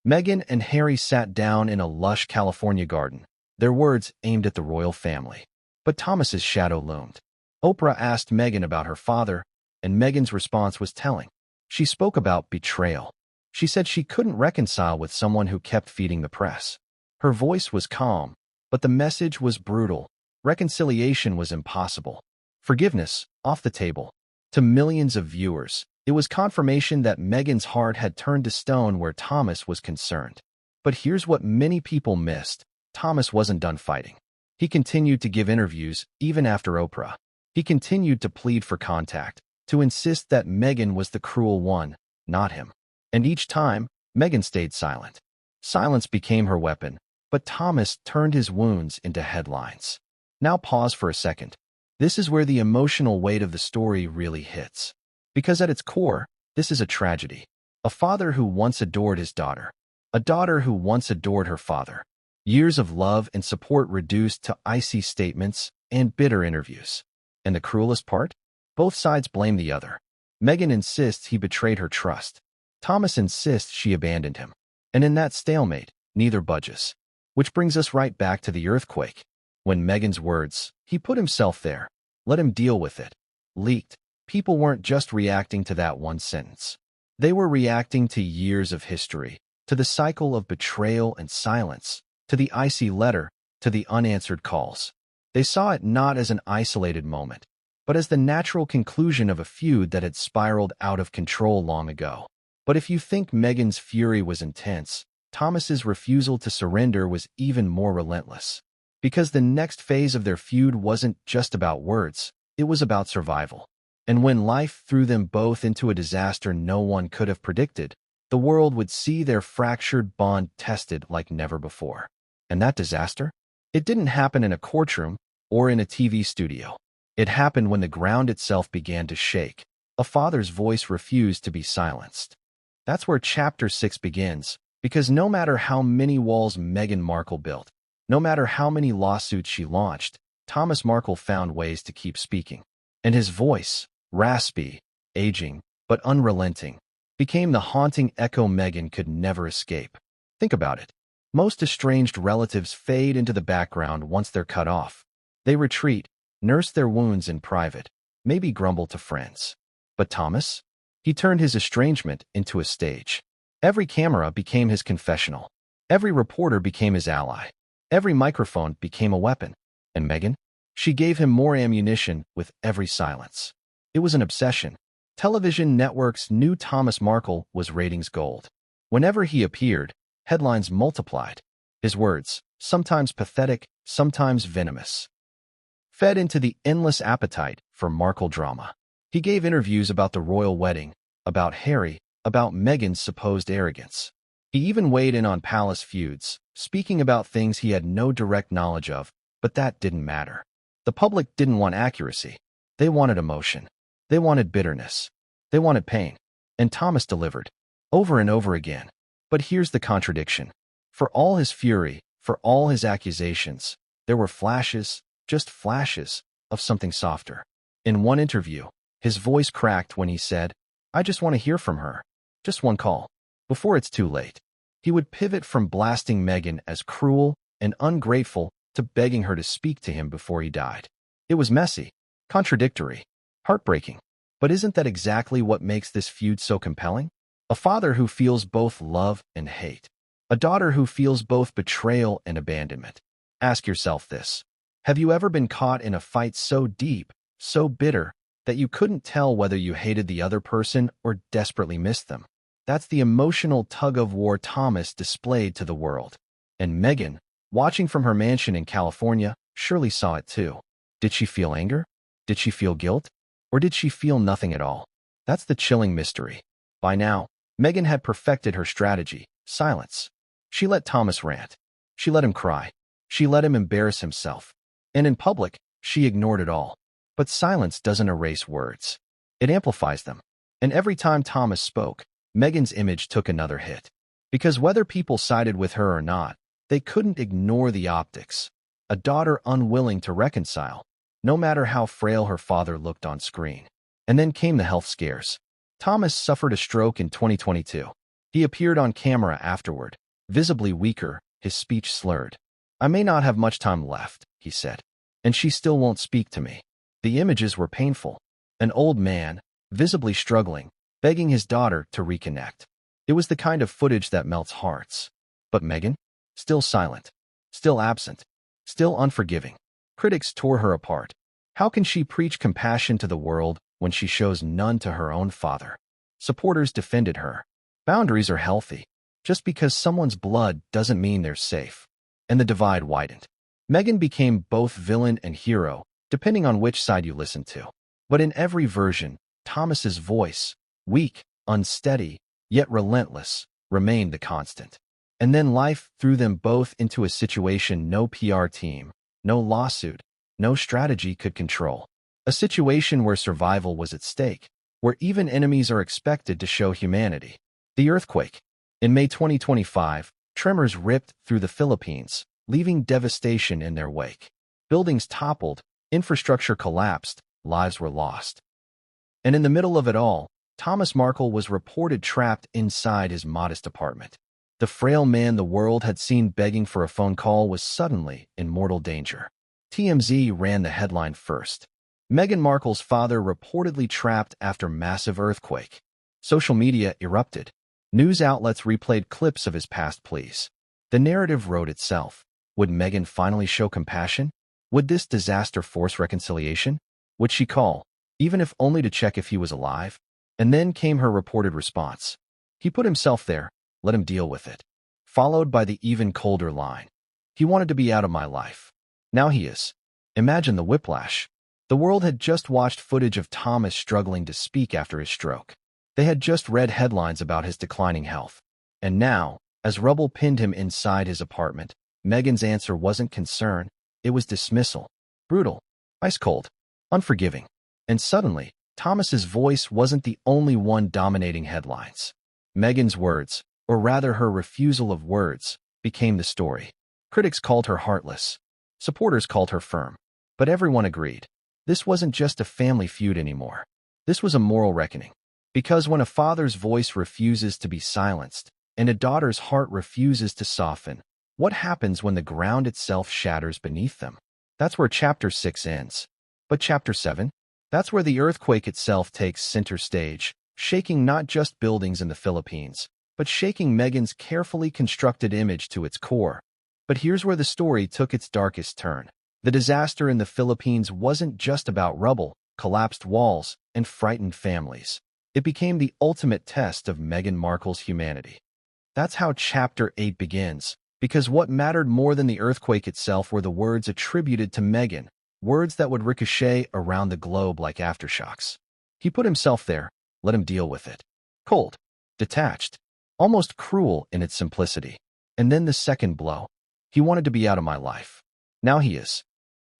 Meghan and Harry sat down in a lush California garden, their words aimed at the royal family. But Thomas's shadow loomed. Oprah asked Meghan about her father, and Meghan's response was telling. She spoke about betrayal. She said she couldn't reconcile with someone who kept feeding the press. Her voice was calm, but the message was brutal. Reconciliation was impossible. Forgiveness, off the table. To millions of viewers, it was confirmation that Meghan's heart had turned to stone where Thomas was concerned. But here's what many people missed. Thomas wasn't done fighting. He continued to give interviews, even after Oprah. He continued to plead for contact, to insist that Meghan was the cruel one, not him. And each time, Meghan stayed silent. Silence became her weapon, but Thomas turned his wounds into headlines. Now pause for a second. This is where the emotional weight of the story really hits. Because at its core, this is a tragedy. A father who once adored his daughter. A daughter who once adored her father. Years of love and support reduced to icy statements and bitter interviews. And the cruelest part? Both sides blame the other. Meghan insists he betrayed her trust. Thomas insists she abandoned him. And in that stalemate, neither budges. Which brings us right back to the earthquake. When Meghan's words, "He put himself there. Let him deal with it," leaked, people weren't just reacting to that one sentence. They were reacting to years of history, to the cycle of betrayal and silence, to the icy letter, to the unanswered calls. They saw it not as an isolated moment, but as the natural conclusion of a feud that had spiraled out of control long ago. But if you think Meghan's fury was intense, Thomas's refusal to surrender was even more relentless. Because the next phase of their feud wasn't just about words, it was about survival. And when life threw them both into a disaster no one could have predicted, the world would see their fractured bond tested like never before. And that disaster? It didn't happen in a courtroom or in a TV studio. It happened when the ground itself began to shake. A father's voice refused to be silenced. That's where Chapter 6 begins, because no matter how many walls Meghan Markle built, no matter how many lawsuits she launched, Thomas Markle found ways to keep speaking. And his voice, raspy, aging, but unrelenting, became the haunting echo Meghan could never escape. Think about it. Most estranged relatives fade into the background once they're cut off. They retreat, nurse their wounds in private, maybe grumble to friends. But Thomas? He turned his estrangement into a stage. Every camera became his confessional. Every reporter became his ally. Every microphone became a weapon. And Meghan? She gave him more ammunition with every silence. It was an obsession. Television networks knew Thomas Markle was ratings gold. Whenever he appeared, headlines multiplied. His words, sometimes pathetic, sometimes venomous, fed into the endless appetite for Markle drama. He gave interviews about the royal wedding, about Harry, about Meghan's supposed arrogance. He even weighed in on palace feuds, speaking about things he had no direct knowledge of, but that didn't matter. The public didn't want accuracy. They wanted emotion. They wanted bitterness. They wanted pain. And Thomas delivered, over and over again. But here's the contradiction. For all his fury, for all his accusations, there were flashes, just flashes, of something softer. In one interview, his voice cracked when he said, "I just want to hear from her. Just one call. Before it's too late." He would pivot from blasting Meghan as cruel and ungrateful to begging her to speak to him before he died. It was messy, contradictory, heartbreaking. But isn't that exactly what makes this feud so compelling? A father who feels both love and hate. A daughter who feels both betrayal and abandonment. Ask yourself this. Have you ever been caught in a fight so deep, so bitter, that you couldn't tell whether you hated the other person or desperately missed them? That's the emotional tug-of-war Thomas displayed to the world. And Meghan, watching from her mansion in California, surely saw it too. Did she feel anger? Did she feel guilt? Or did she feel nothing at all? That's the chilling mystery. By now, Meghan had perfected her strategy, silence. She let Thomas rant. She let him cry. She let him embarrass himself. And in public, she ignored it all. But silence doesn't erase words. It amplifies them. And every time Thomas spoke, Meghan's image took another hit. Because whether people sided with her or not, they couldn't ignore the optics. A daughter unwilling to reconcile, no matter how frail her father looked on screen. And then came the health scares. Thomas suffered a stroke in 2022. He appeared on camera afterward, visibly weaker, his speech slurred. "I may not have much time left," he said. "And she still won't speak to me." The images were painful. An old man, visibly struggling, begging his daughter to reconnect. It was the kind of footage that melts hearts. But Meghan? Still silent. Still absent. Still unforgiving. Critics tore her apart. How can she preach compassion to the world when she shows none to her own father? Supporters defended her. Boundaries are healthy. Just because someone's blood doesn't mean they're safe. And the divide widened. Meghan became both villain and hero, depending on which side you listen to. But in every version, Thomas's voice, weak, unsteady, yet relentless, remained the constant. And then life threw them both into a situation no PR team, no lawsuit, no strategy could control. A situation where survival was at stake, where even enemies are expected to show humanity. The earthquake. In May 2025, tremors ripped through the Philippines, leaving devastation in their wake. Buildings toppled, infrastructure collapsed, lives were lost. And in the middle of it all, Thomas Markle was reported trapped inside his modest apartment. The frail man the world had seen begging for a phone call was suddenly in mortal danger. TMZ ran the headline first. Meghan Markle's father reportedly trapped after massive earthquake. Social media erupted. News outlets replayed clips of his past pleas. The narrative wrote itself. Would Meghan finally show compassion? Would this disaster force reconciliation? Would she call, even if only to check if he was alive? And then came her reported response. He put himself there, let him deal with it. Followed by the even colder line. He wanted to be out of my life. Now he is. Imagine the whiplash. The world had just watched footage of Thomas struggling to speak after his stroke. They had just read headlines about his declining health. And now, as rubble pinned him inside his apartment, Meghan's answer wasn't concern, it was dismissal. Brutal, ice-cold, unforgiving. And suddenly, Thomas's voice wasn't the only one dominating headlines. Meghan's words, or rather her refusal of words, became the story. Critics called her heartless. Supporters called her firm. But everyone agreed. This wasn't just a family feud anymore. This was a moral reckoning. Because when a father's voice refuses to be silenced, and a daughter's heart refuses to soften, what happens when the ground itself shatters beneath them? That's where Chapter 6 ends. But Chapter 7? That's where the earthquake itself takes center stage, shaking not just buildings in the Philippines, but shaking Meghan's carefully constructed image to its core. But here's where the story took its darkest turn. The disaster in the Philippines wasn't just about rubble, collapsed walls, and frightened families. It became the ultimate test of Meghan Markle's humanity. That's how Chapter 8 begins, because what mattered more than the earthquake itself were the words attributed to Meghan, words that would ricochet around the globe like aftershocks. He put himself there, let him deal with it. Cold, detached, almost cruel in its simplicity. And then the second blow. He wanted to be out of my life. Now he is.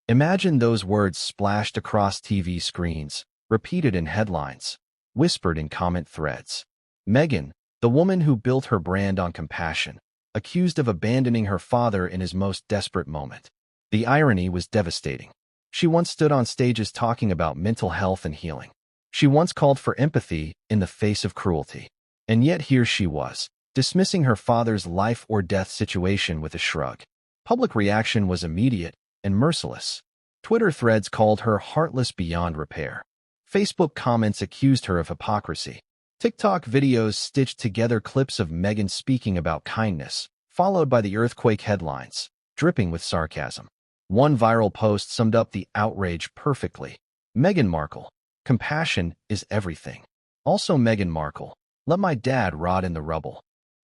Imagine those words splashed across TV screens, repeated in headlines, whispered in comment threads. Meghan, the woman who built her brand on compassion, accused of abandoning her father in his most desperate moment. The irony was devastating. She once stood on stages talking about mental health and healing. She once called for empathy in the face of cruelty. And yet here she was, dismissing her father's life-or-death situation with a shrug. Public reaction was immediate and merciless. Twitter threads called her heartless beyond repair. Facebook comments accused her of hypocrisy. TikTok videos stitched together clips of Meghan speaking about kindness, followed by the earthquake headlines, dripping with sarcasm. One viral post summed up the outrage perfectly. Meghan Markle, compassion is everything. Also Meghan Markle, let my dad rot in the rubble.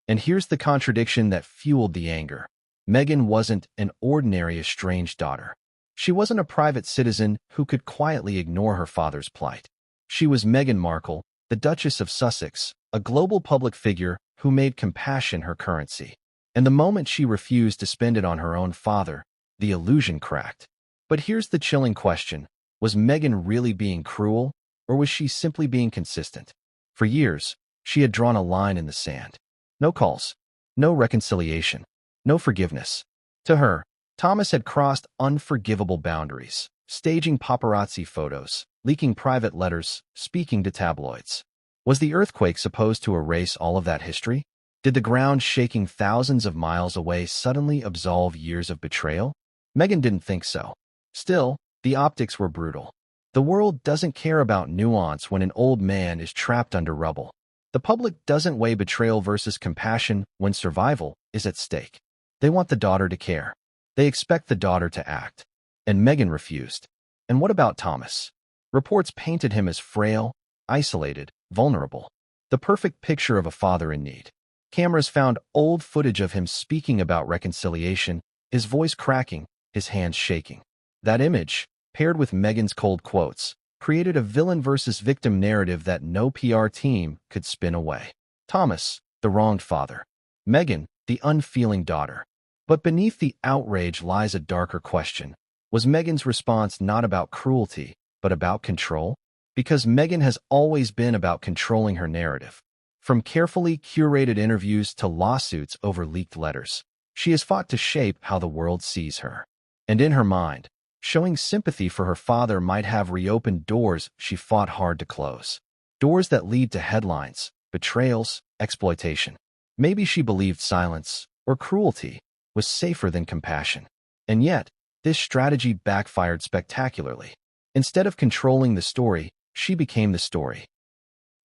And here's the contradiction that fueled the anger. Meghan wasn't an ordinary estranged daughter. She wasn't a private citizen who could quietly ignore her father's plight. She was Meghan Markle, the Duchess of Sussex, a global public figure who made compassion her currency. And the moment she refused to spend it on her own father, the illusion cracked. But here's the chilling question. Was Meghan really being cruel, or was she simply being consistent? For years, she had drawn a line in the sand. No calls, no reconciliation, no forgiveness. To her, Thomas had crossed unforgivable boundaries, staging paparazzi photos, leaking private letters, speaking to tabloids. Was the earthquake supposed to erase all of that history? Did the ground shaking thousands of miles away suddenly absolve years of betrayal? Meghan didn't think so. Still, the optics were brutal. The world doesn't care about nuance when an old man is trapped under rubble. The public doesn't weigh betrayal versus compassion when survival is at stake. They want the daughter to care. They expect the daughter to act. And Meghan refused. And what about Thomas? Reports painted him as frail, isolated, vulnerable. The perfect picture of a father in need. Cameras found old footage of him speaking about reconciliation, his voice cracking, his hands shaking. That image, paired with Meghan's cold quotes, created a villain versus victim narrative that no PR team could spin away. Thomas, the wronged father. Meghan, the unfeeling daughter. But beneath the outrage lies a darker question. Was Meghan's response not about cruelty, but about control? Because Meghan has always been about controlling her narrative. From carefully curated interviews to lawsuits over leaked letters, she has fought to shape how the world sees her. And in her mind, showing sympathy for her father might have reopened doors she fought hard to close. Doors that lead to headlines, betrayals, exploitation. Maybe she believed silence, or cruelty, was safer than compassion. And yet, this strategy backfired spectacularly. Instead of controlling the story, she became the story.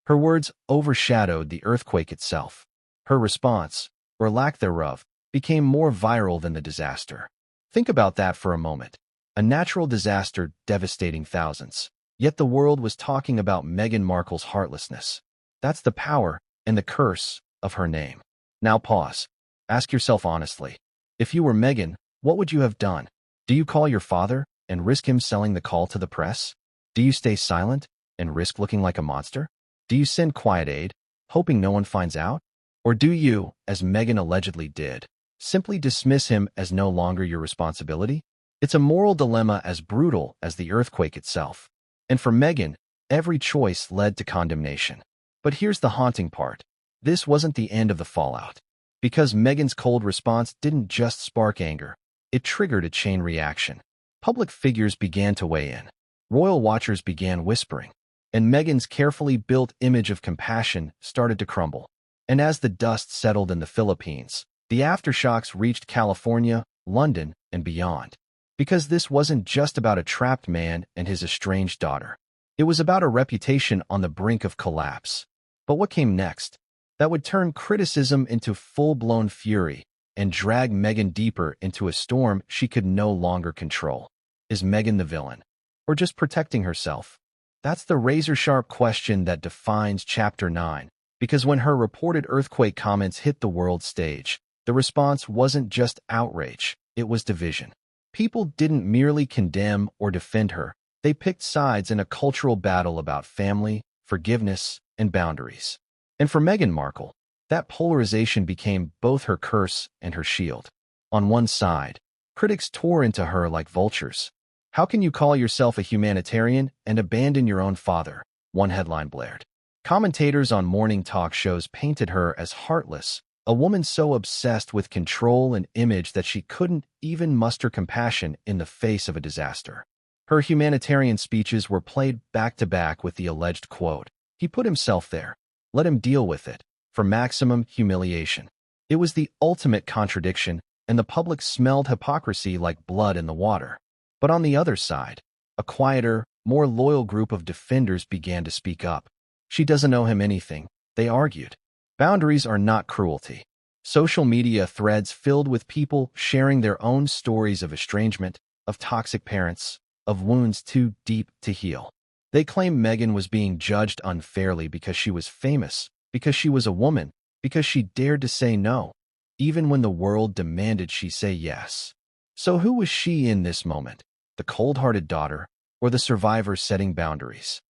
Her words overshadowed the earthquake itself. Her response, or lack thereof, became more viral than the disaster. Think about that for a moment. A natural disaster devastating thousands. Yet the world was talking about Meghan Markle's heartlessness. That's the power and the curse of her name. Now pause. Ask yourself honestly. If you were Meghan, what would you have done? Do you call your father and risk him selling the call to the press? Do you stay silent and risk looking like a monster? Do you send quiet aid, hoping no one finds out? Or do you, as Meghan allegedly did, simply dismiss him as no longer your responsibility? It's a moral dilemma as brutal as the earthquake itself. And for Meghan, every choice led to condemnation. But here's the haunting part. This wasn't the end of the fallout. Because Meghan's cold response didn't just spark anger, it triggered a chain reaction. Public figures began to weigh in. Royal watchers began whispering. And Meghan's carefully built image of compassion started to crumble. And as the dust settled in the Philippines, the aftershocks reached California, London, and beyond. Because this wasn't just about a trapped man and his estranged daughter. It was about a reputation on the brink of collapse, But what came next? That would turn criticism into full-blown fury and drag Meghan deeper into a storm she could no longer control. Is Meghan the villain, or just protecting herself? That's the razor-sharp question that defines Chapter 9, because when her reported earthquake comments hit the world stage, the response wasn't just outrage, it was division. People didn't merely condemn or defend her, they picked sides in a cultural battle about family, forgiveness, and boundaries. And for Meghan Markle, that polarization became both her curse and her shield. On one side, critics tore into her like vultures. "How can you call yourself a humanitarian and abandon your own father?" one headline blared. Commentators on morning talk shows painted her as heartless, a woman so obsessed with control and image that she couldn't even muster compassion in the face of a disaster. Her humanitarian speeches were played back-to-back with the alleged quote, "He put himself there. Let him deal with it," for maximum humiliation. It was the ultimate contradiction, and the public smelled hypocrisy like blood in the water. But on the other side, a quieter, more loyal group of defenders began to speak up. "She doesn't owe him anything," they argued. Boundaries are not cruelty. Social media threads filled with people sharing their own stories of estrangement, of toxic parents, of wounds too deep to heal. They claim Meghan was being judged unfairly because she was famous, because she was a woman, because she dared to say no, even when the world demanded she say yes. So who was she in this moment? The cold-hearted daughter, or the survivor setting boundaries?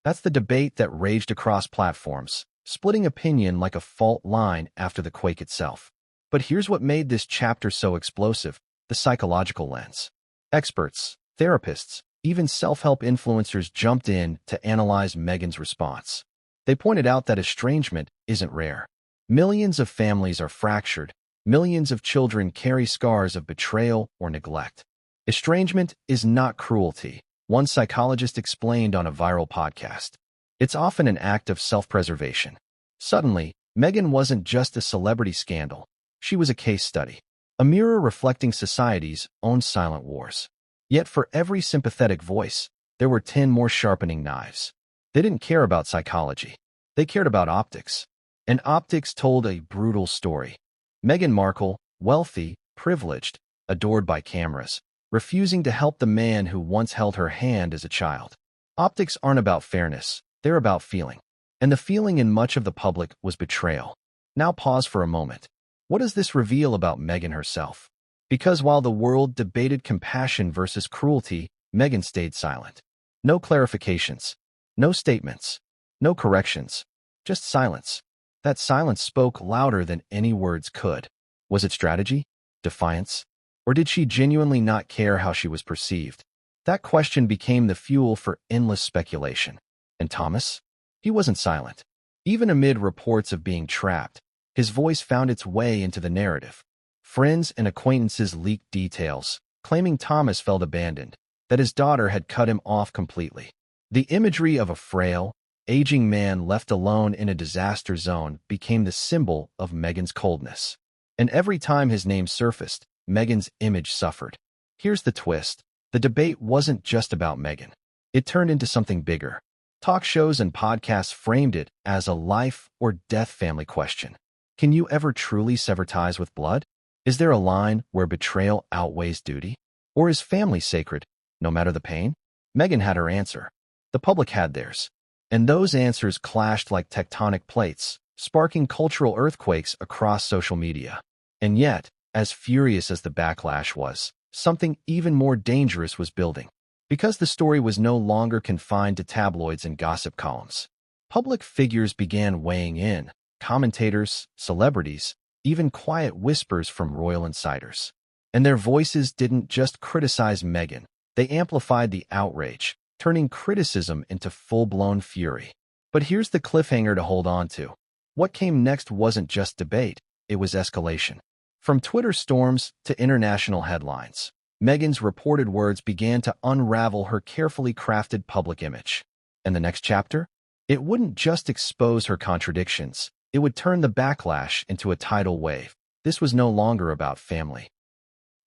That's the debate that raged across platforms, splitting opinion like a fault line after the quake itself. But here's what made this chapter so explosive: the psychological lens. Experts, therapists, even self-help influencers jumped in to analyze Meghan's response. They pointed out that estrangement isn't rare. Millions of families are fractured. Millions of children carry scars of betrayal or neglect. Estrangement is not cruelty, one psychologist explained on a viral podcast. It's often an act of self-preservation. Suddenly, Meghan wasn't just a celebrity scandal. She was a case study, a mirror reflecting society's own silent wars. Yet for every sympathetic voice, there were 10 more sharpening knives. They didn't care about psychology. They cared about optics. And optics told a brutal story. Meghan Markle, wealthy, privileged, adored by cameras, refusing to help the man who once held her hand as a child. Optics aren't about fairness, they're about feeling. And the feeling in much of the public was betrayal. Now pause for a moment. What does this reveal about Meghan herself? Because while the world debated compassion versus cruelty, Meghan stayed silent. No clarifications, no statements, no corrections, just silence. That silence spoke louder than any words could. Was it strategy? Defiance? Or did she genuinely not care how she was perceived? That question became the fuel for endless speculation. And Thomas? He wasn't silent. Even amid reports of being trapped, his voice found its way into the narrative. Friends and acquaintances leaked details, claiming Thomas felt abandoned, that his daughter had cut him off completely. The imagery of a frail, aging man left alone in a disaster zone became the symbol of Meghan's coldness. And every time his name surfaced, Meghan's image suffered. Here's the twist. The debate wasn't just about Meghan. It turned into something bigger. Talk shows and podcasts framed it as a life or death family question. Can you ever truly sever ties with blood? Is there a line where betrayal outweighs duty? Or is family sacred, no matter the pain? Meghan had her answer. The public had theirs. And those answers clashed like tectonic plates, sparking cultural earthquakes across social media. And yet, as furious as the backlash was, something even more dangerous was building. Because the story was no longer confined to tabloids and gossip columns. Public figures began weighing in, commentators, celebrities, even quiet whispers from royal insiders. And their voices didn't just criticize Meghan, they amplified the outrage, turning criticism into full-blown fury. But here's the cliffhanger to hold on to. What came next wasn't just debate, it was escalation. From Twitter storms to international headlines, Meghan's reported words began to unravel her carefully crafted public image. And the next chapter? It wouldn't just expose her contradictions, it would turn the backlash into a tidal wave. This was no longer about family.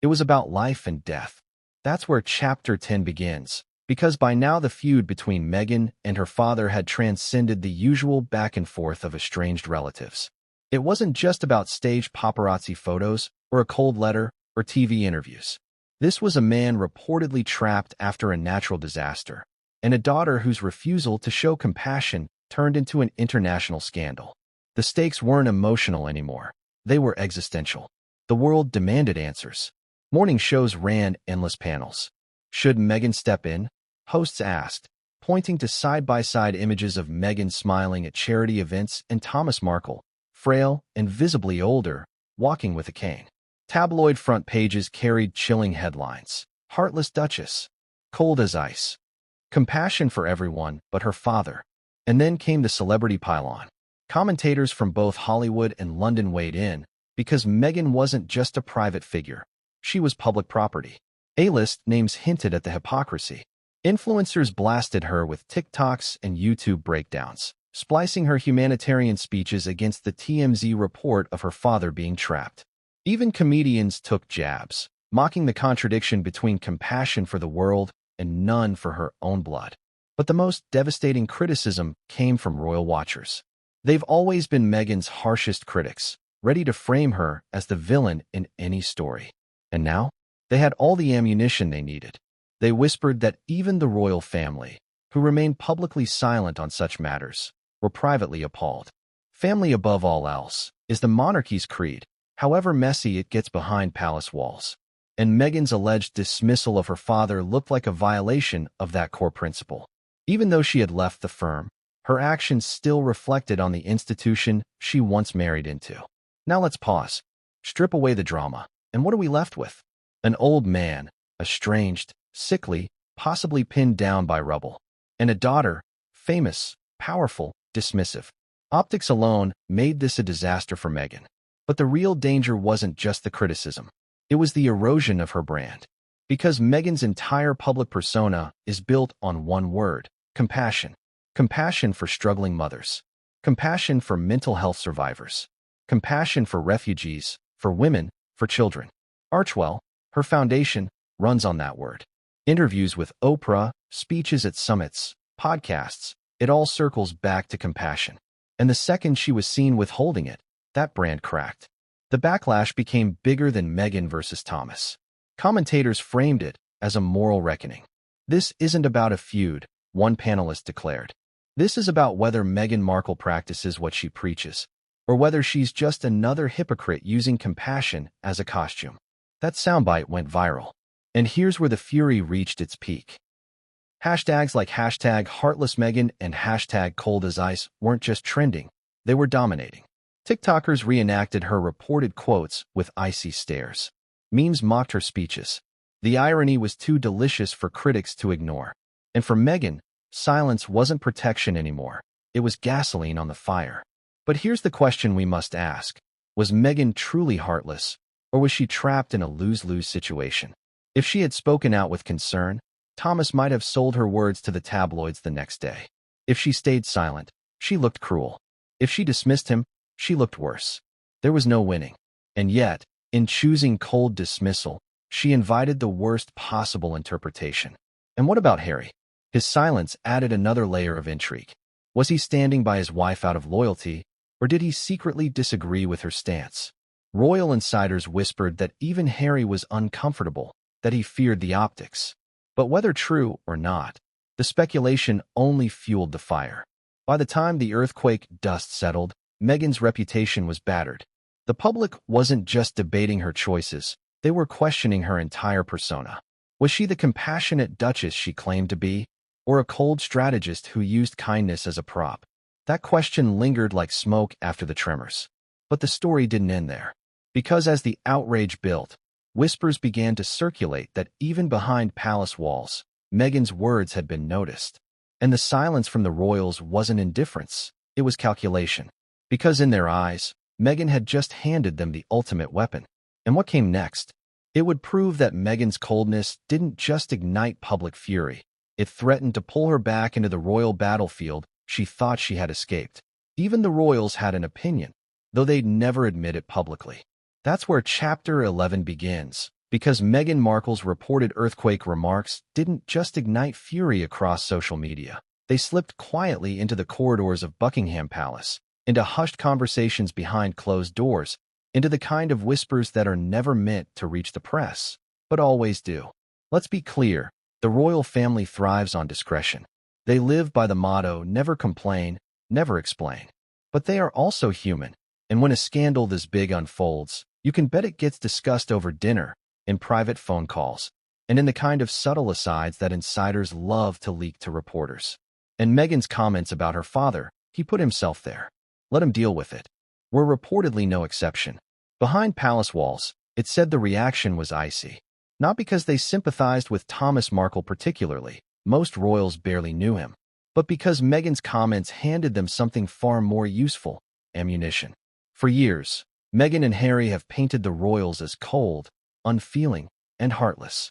It was about life and death. That's where Chapter 10 begins, because by now the feud between Meghan and her father had transcended the usual back and forth of estranged relatives. It wasn't just about staged paparazzi photos or a cold letter or TV interviews. This was a man reportedly trapped after a natural disaster, and a daughter whose refusal to show compassion turned into an international scandal. The stakes weren't emotional anymore. They were existential. The world demanded answers. Morning shows ran endless panels. Should Meghan step in? Hosts asked, pointing to side-by-side images of Meghan smiling at charity events and Thomas Markle, frail and visibly older, walking with a cane. Tabloid front pages carried chilling headlines. Heartless Duchess. Cold as ice. Compassion for everyone but her father. And then came the celebrity pile-on. Commentators from both Hollywood and London weighed in, because Meghan wasn't just a private figure. She was public property. A-list names hinted at the hypocrisy. Influencers blasted her with TikToks and YouTube breakdowns, splicing her humanitarian speeches against the TMZ report of her father being trapped. Even comedians took jabs, mocking the contradiction between compassion for the world and none for her own blood. But the most devastating criticism came from royal watchers. They've always been Meghan's harshest critics, ready to frame her as the villain in any story. And now, they had all the ammunition they needed. They whispered that even the royal family, who remained publicly silent on such matters, were privately appalled. Family above all else is the monarchy's creed, however messy it gets behind palace walls. And Meghan's alleged dismissal of her father looked like a violation of that core principle. Even though she had left the firm, her actions still reflected on the institution she once married into. Now let's pause, strip away the drama, and what are we left with? An old man, estranged, sickly, possibly pinned down by rubble, and a daughter, famous, powerful, dismissive. Optics alone made this a disaster for Meghan. But the real danger wasn't just the criticism. It was the erosion of her brand. Because Meghan's entire public persona is built on one word: compassion. Compassion for struggling mothers. Compassion for mental health survivors. Compassion for refugees, for women, for children. Archewell, her foundation, runs on that word. Interviews with Oprah, speeches at summits, podcasts, it all circles back to compassion. And the second she was seen withholding it, that brand cracked. The backlash became bigger than Meghan versus Thomas. Commentators framed it as a moral reckoning. This isn't about a feud, one panelist declared. This is about whether Meghan Markle practices what she preaches, or whether she's just another hypocrite using compassion as a costume. That soundbite went viral. And here's where the fury reached its peak. Hashtags like #HeartlessMeghan and #ColdAsIce weren't just trending, they were dominating. TikTokers reenacted her reported quotes with icy stares. Memes mocked her speeches. The irony was too delicious for critics to ignore. And for Meghan, silence wasn't protection anymore. It was gasoline on the fire. But here's the question we must ask. Was Meghan truly heartless, or was she trapped in a lose-lose situation? If she had spoken out with concern, Thomas might have sold her words to the tabloids the next day. If she stayed silent, she looked cruel. If she dismissed him, she looked worse. There was no winning. And yet, in choosing cold dismissal, she invited the worst possible interpretation. And what about Harry? His silence added another layer of intrigue. Was he standing by his wife out of loyalty, or did he secretly disagree with her stance? Royal insiders whispered that even Harry was uncomfortable, that he feared the optics. But whether true or not, the speculation only fueled the fire. By the time the earthquake dust settled, Meghan's reputation was battered. The public wasn't just debating her choices, they were questioning her entire persona. Was she the compassionate duchess she claimed to be, or a cold strategist who used kindness as a prop? That question lingered like smoke after the tremors. But the story didn't end there. Because as the outrage built, whispers began to circulate that even behind palace walls, Meghan's words had been noticed. And the silence from the royals wasn't indifference, it was calculation. Because in their eyes, Meghan had just handed them the ultimate weapon. And what came next? It would prove that Meghan's coldness didn't just ignite public fury. It threatened to pull her back into the royal battlefield she thought she had escaped. Even the royals had an opinion, though they'd never admit it publicly. That's where Chapter 11 begins, Because Meghan Markle's reported earthquake remarks didn't just ignite fury across social media. They slipped quietly into the corridors of Buckingham Palace, into hushed conversations behind closed doors, into the kind of whispers that are never meant to reach the press, but always do. Let's be clear, the royal family thrives on discretion. They live by the motto, never complain, never explain. But they are also human, and when a scandal this big unfolds, you can bet it gets discussed over dinner, in private phone calls, and in the kind of subtle asides that insiders love to leak to reporters. And Meghan's comments about her father, he put himself there. Let him deal with it, were reportedly no exception. Behind palace walls, it said the reaction was icy. Not because they sympathized with Thomas Markle particularly, most royals barely knew him, but because Meghan's comments handed them something far more useful, ammunition. For years, Meghan and Harry have painted the royals as cold, unfeeling, and heartless.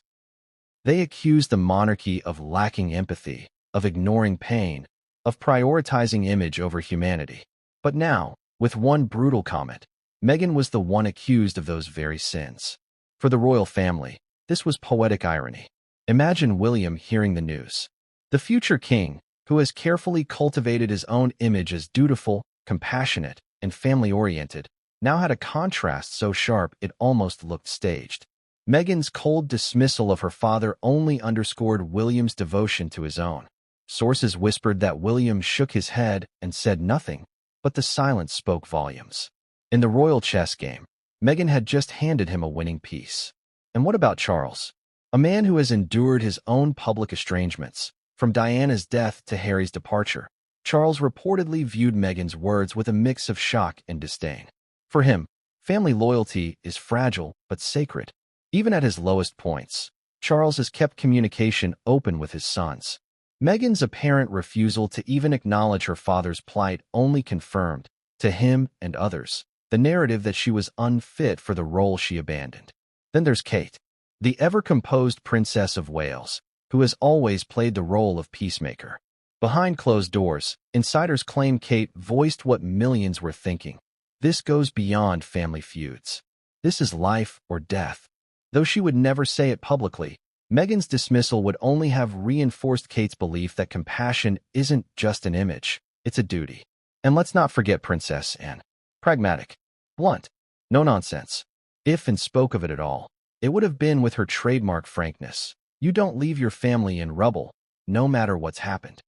They accused the monarchy of lacking empathy, of ignoring pain, of prioritizing image over humanity. But now, with one brutal comment, Meghan was the one accused of those very sins. For the royal family, this was poetic irony. Imagine William hearing the news. The future king, who has carefully cultivated his own image as dutiful, compassionate, and family-oriented, now had a contrast so sharp it almost looked staged. Meghan's cold dismissal of her father only underscored William's devotion to his own. Sources whispered that William shook his head and said nothing, but the silence spoke volumes. In the royal chess game, Meghan had just handed him a winning piece. And what about Charles? A man who has endured his own public estrangements, from Diana's death to Harry's departure. Charles reportedly viewed Meghan's words with a mix of shock and disdain. For him, family loyalty is fragile but sacred. Even at his lowest points, Charles has kept communication open with his sons. Meghan's apparent refusal to even acknowledge her father's plight only confirmed, to him and others, the narrative that she was unfit for the role she abandoned. Then there's Kate, the ever-composed Princess of Wales, who has always played the role of peacemaker. Behind closed doors, insiders claim Kate voiced what millions were thinking. This goes beyond family feuds. This is life or death. Though she would never say it publicly, Meghan's dismissal would only have reinforced Kate's belief that compassion isn't just an image, it's a duty. And let's not forget Princess Anne. Pragmatic, blunt, no nonsense. If and spoke of it at all, it would have been with her trademark frankness. You don't leave your family in rubble, no matter what's happened.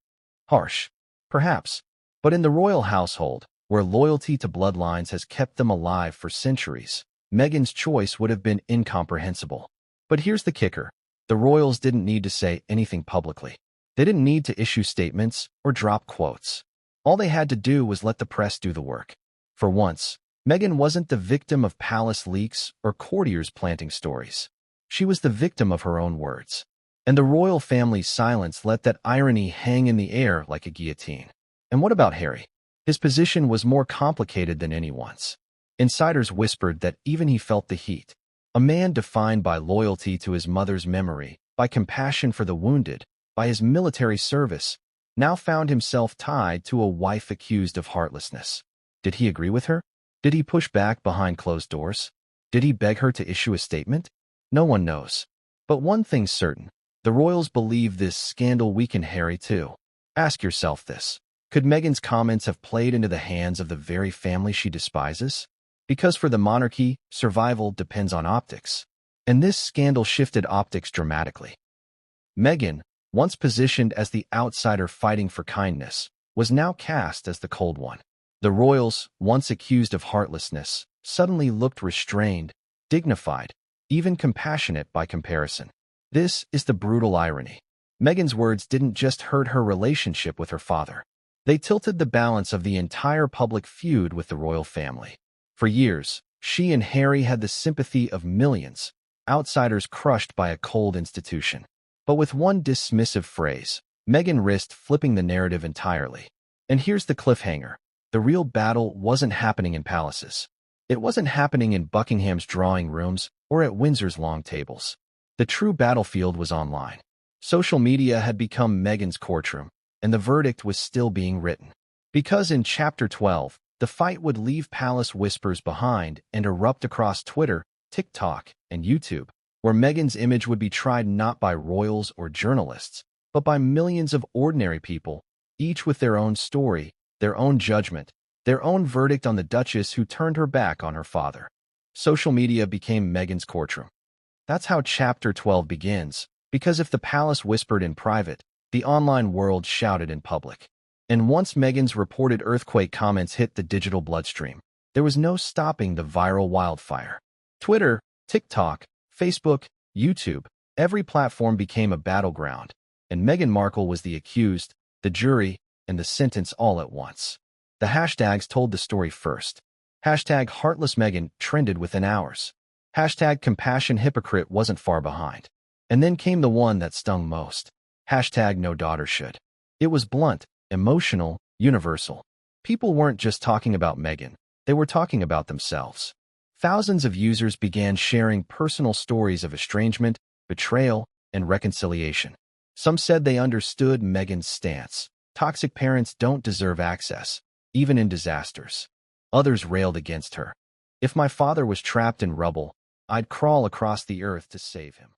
Harsh, perhaps, but in the royal household, where loyalty to bloodlines has kept them alive for centuries, Meghan's choice would have been incomprehensible. But here's the kicker. The royals didn't need to say anything publicly. They didn't need to issue statements or drop quotes. All they had to do was let the press do the work. For once, Meghan wasn't the victim of palace leaks or courtiers planting stories. She was the victim of her own words. And the royal family's silence let that irony hang in the air like a guillotine. And what about Harry? His position was more complicated than anyone's. Insiders whispered that even he felt the heat. A man defined by loyalty to his mother's memory, by compassion for the wounded, by his military service, now found himself tied to a wife accused of heartlessness. Did he agree with her? Did he push back behind closed doors? Did he beg her to issue a statement? No one knows. But one thing's certain. The royals believe this scandal weakened Harry too. Ask yourself this. Could Meghan's comments have played into the hands of the very family she despises? Because for the monarchy, survival depends on optics. And this scandal shifted optics dramatically. Meghan, once positioned as the outsider fighting for kindness, was now cast as the cold one. The royals, once accused of heartlessness, suddenly looked restrained, dignified, even compassionate by comparison. This is the brutal irony. Meghan's words didn't just hurt her relationship with her father. They tilted the balance of the entire public feud with the royal family. For years, she and Harry had the sympathy of millions, outsiders crushed by a cold institution. But with one dismissive phrase, Meghan risked flipping the narrative entirely. And here's the cliffhanger. The real battle wasn't happening in palaces. It wasn't happening in Buckingham's drawing rooms or at Windsor's long tables. The true battlefield was online. Social media had become Meghan's courtroom, and the verdict was still being written. Because in Chapter 12, the fight would leave palace whispers behind and erupt across Twitter, TikTok, and YouTube. where Meghan's image would be tried not by royals or journalists, but by millions of ordinary people, each with their own story, their own judgment, their own verdict on the Duchess who turned her back on her father. Social media became Meghan's courtroom. That's how Chapter 12 begins, because if the palace whispered in private, the online world shouted in public. And once Meghan's reported earthquake comments hit the digital bloodstream, there was no stopping the viral wildfire. Twitter, TikTok, Facebook, YouTube, every platform became a battleground, and Meghan Markle was the accused, the jury, and the sentence all at once. The hashtags told the story first. Hashtag Heartless Meghan trended within hours. Hashtag Compassion Hypocrite wasn't far behind. And then came the one that stung most. Hashtag No Daughter Should. It was blunt, emotional, universal. People weren't just talking about Meghan, they were talking about themselves. Thousands of users began sharing personal stories of estrangement, betrayal, and reconciliation. Some said they understood Meghan's stance. Toxic parents don't deserve access, even in disasters. Others railed against her. If my father was trapped in rubble, I'd crawl across the earth to save him.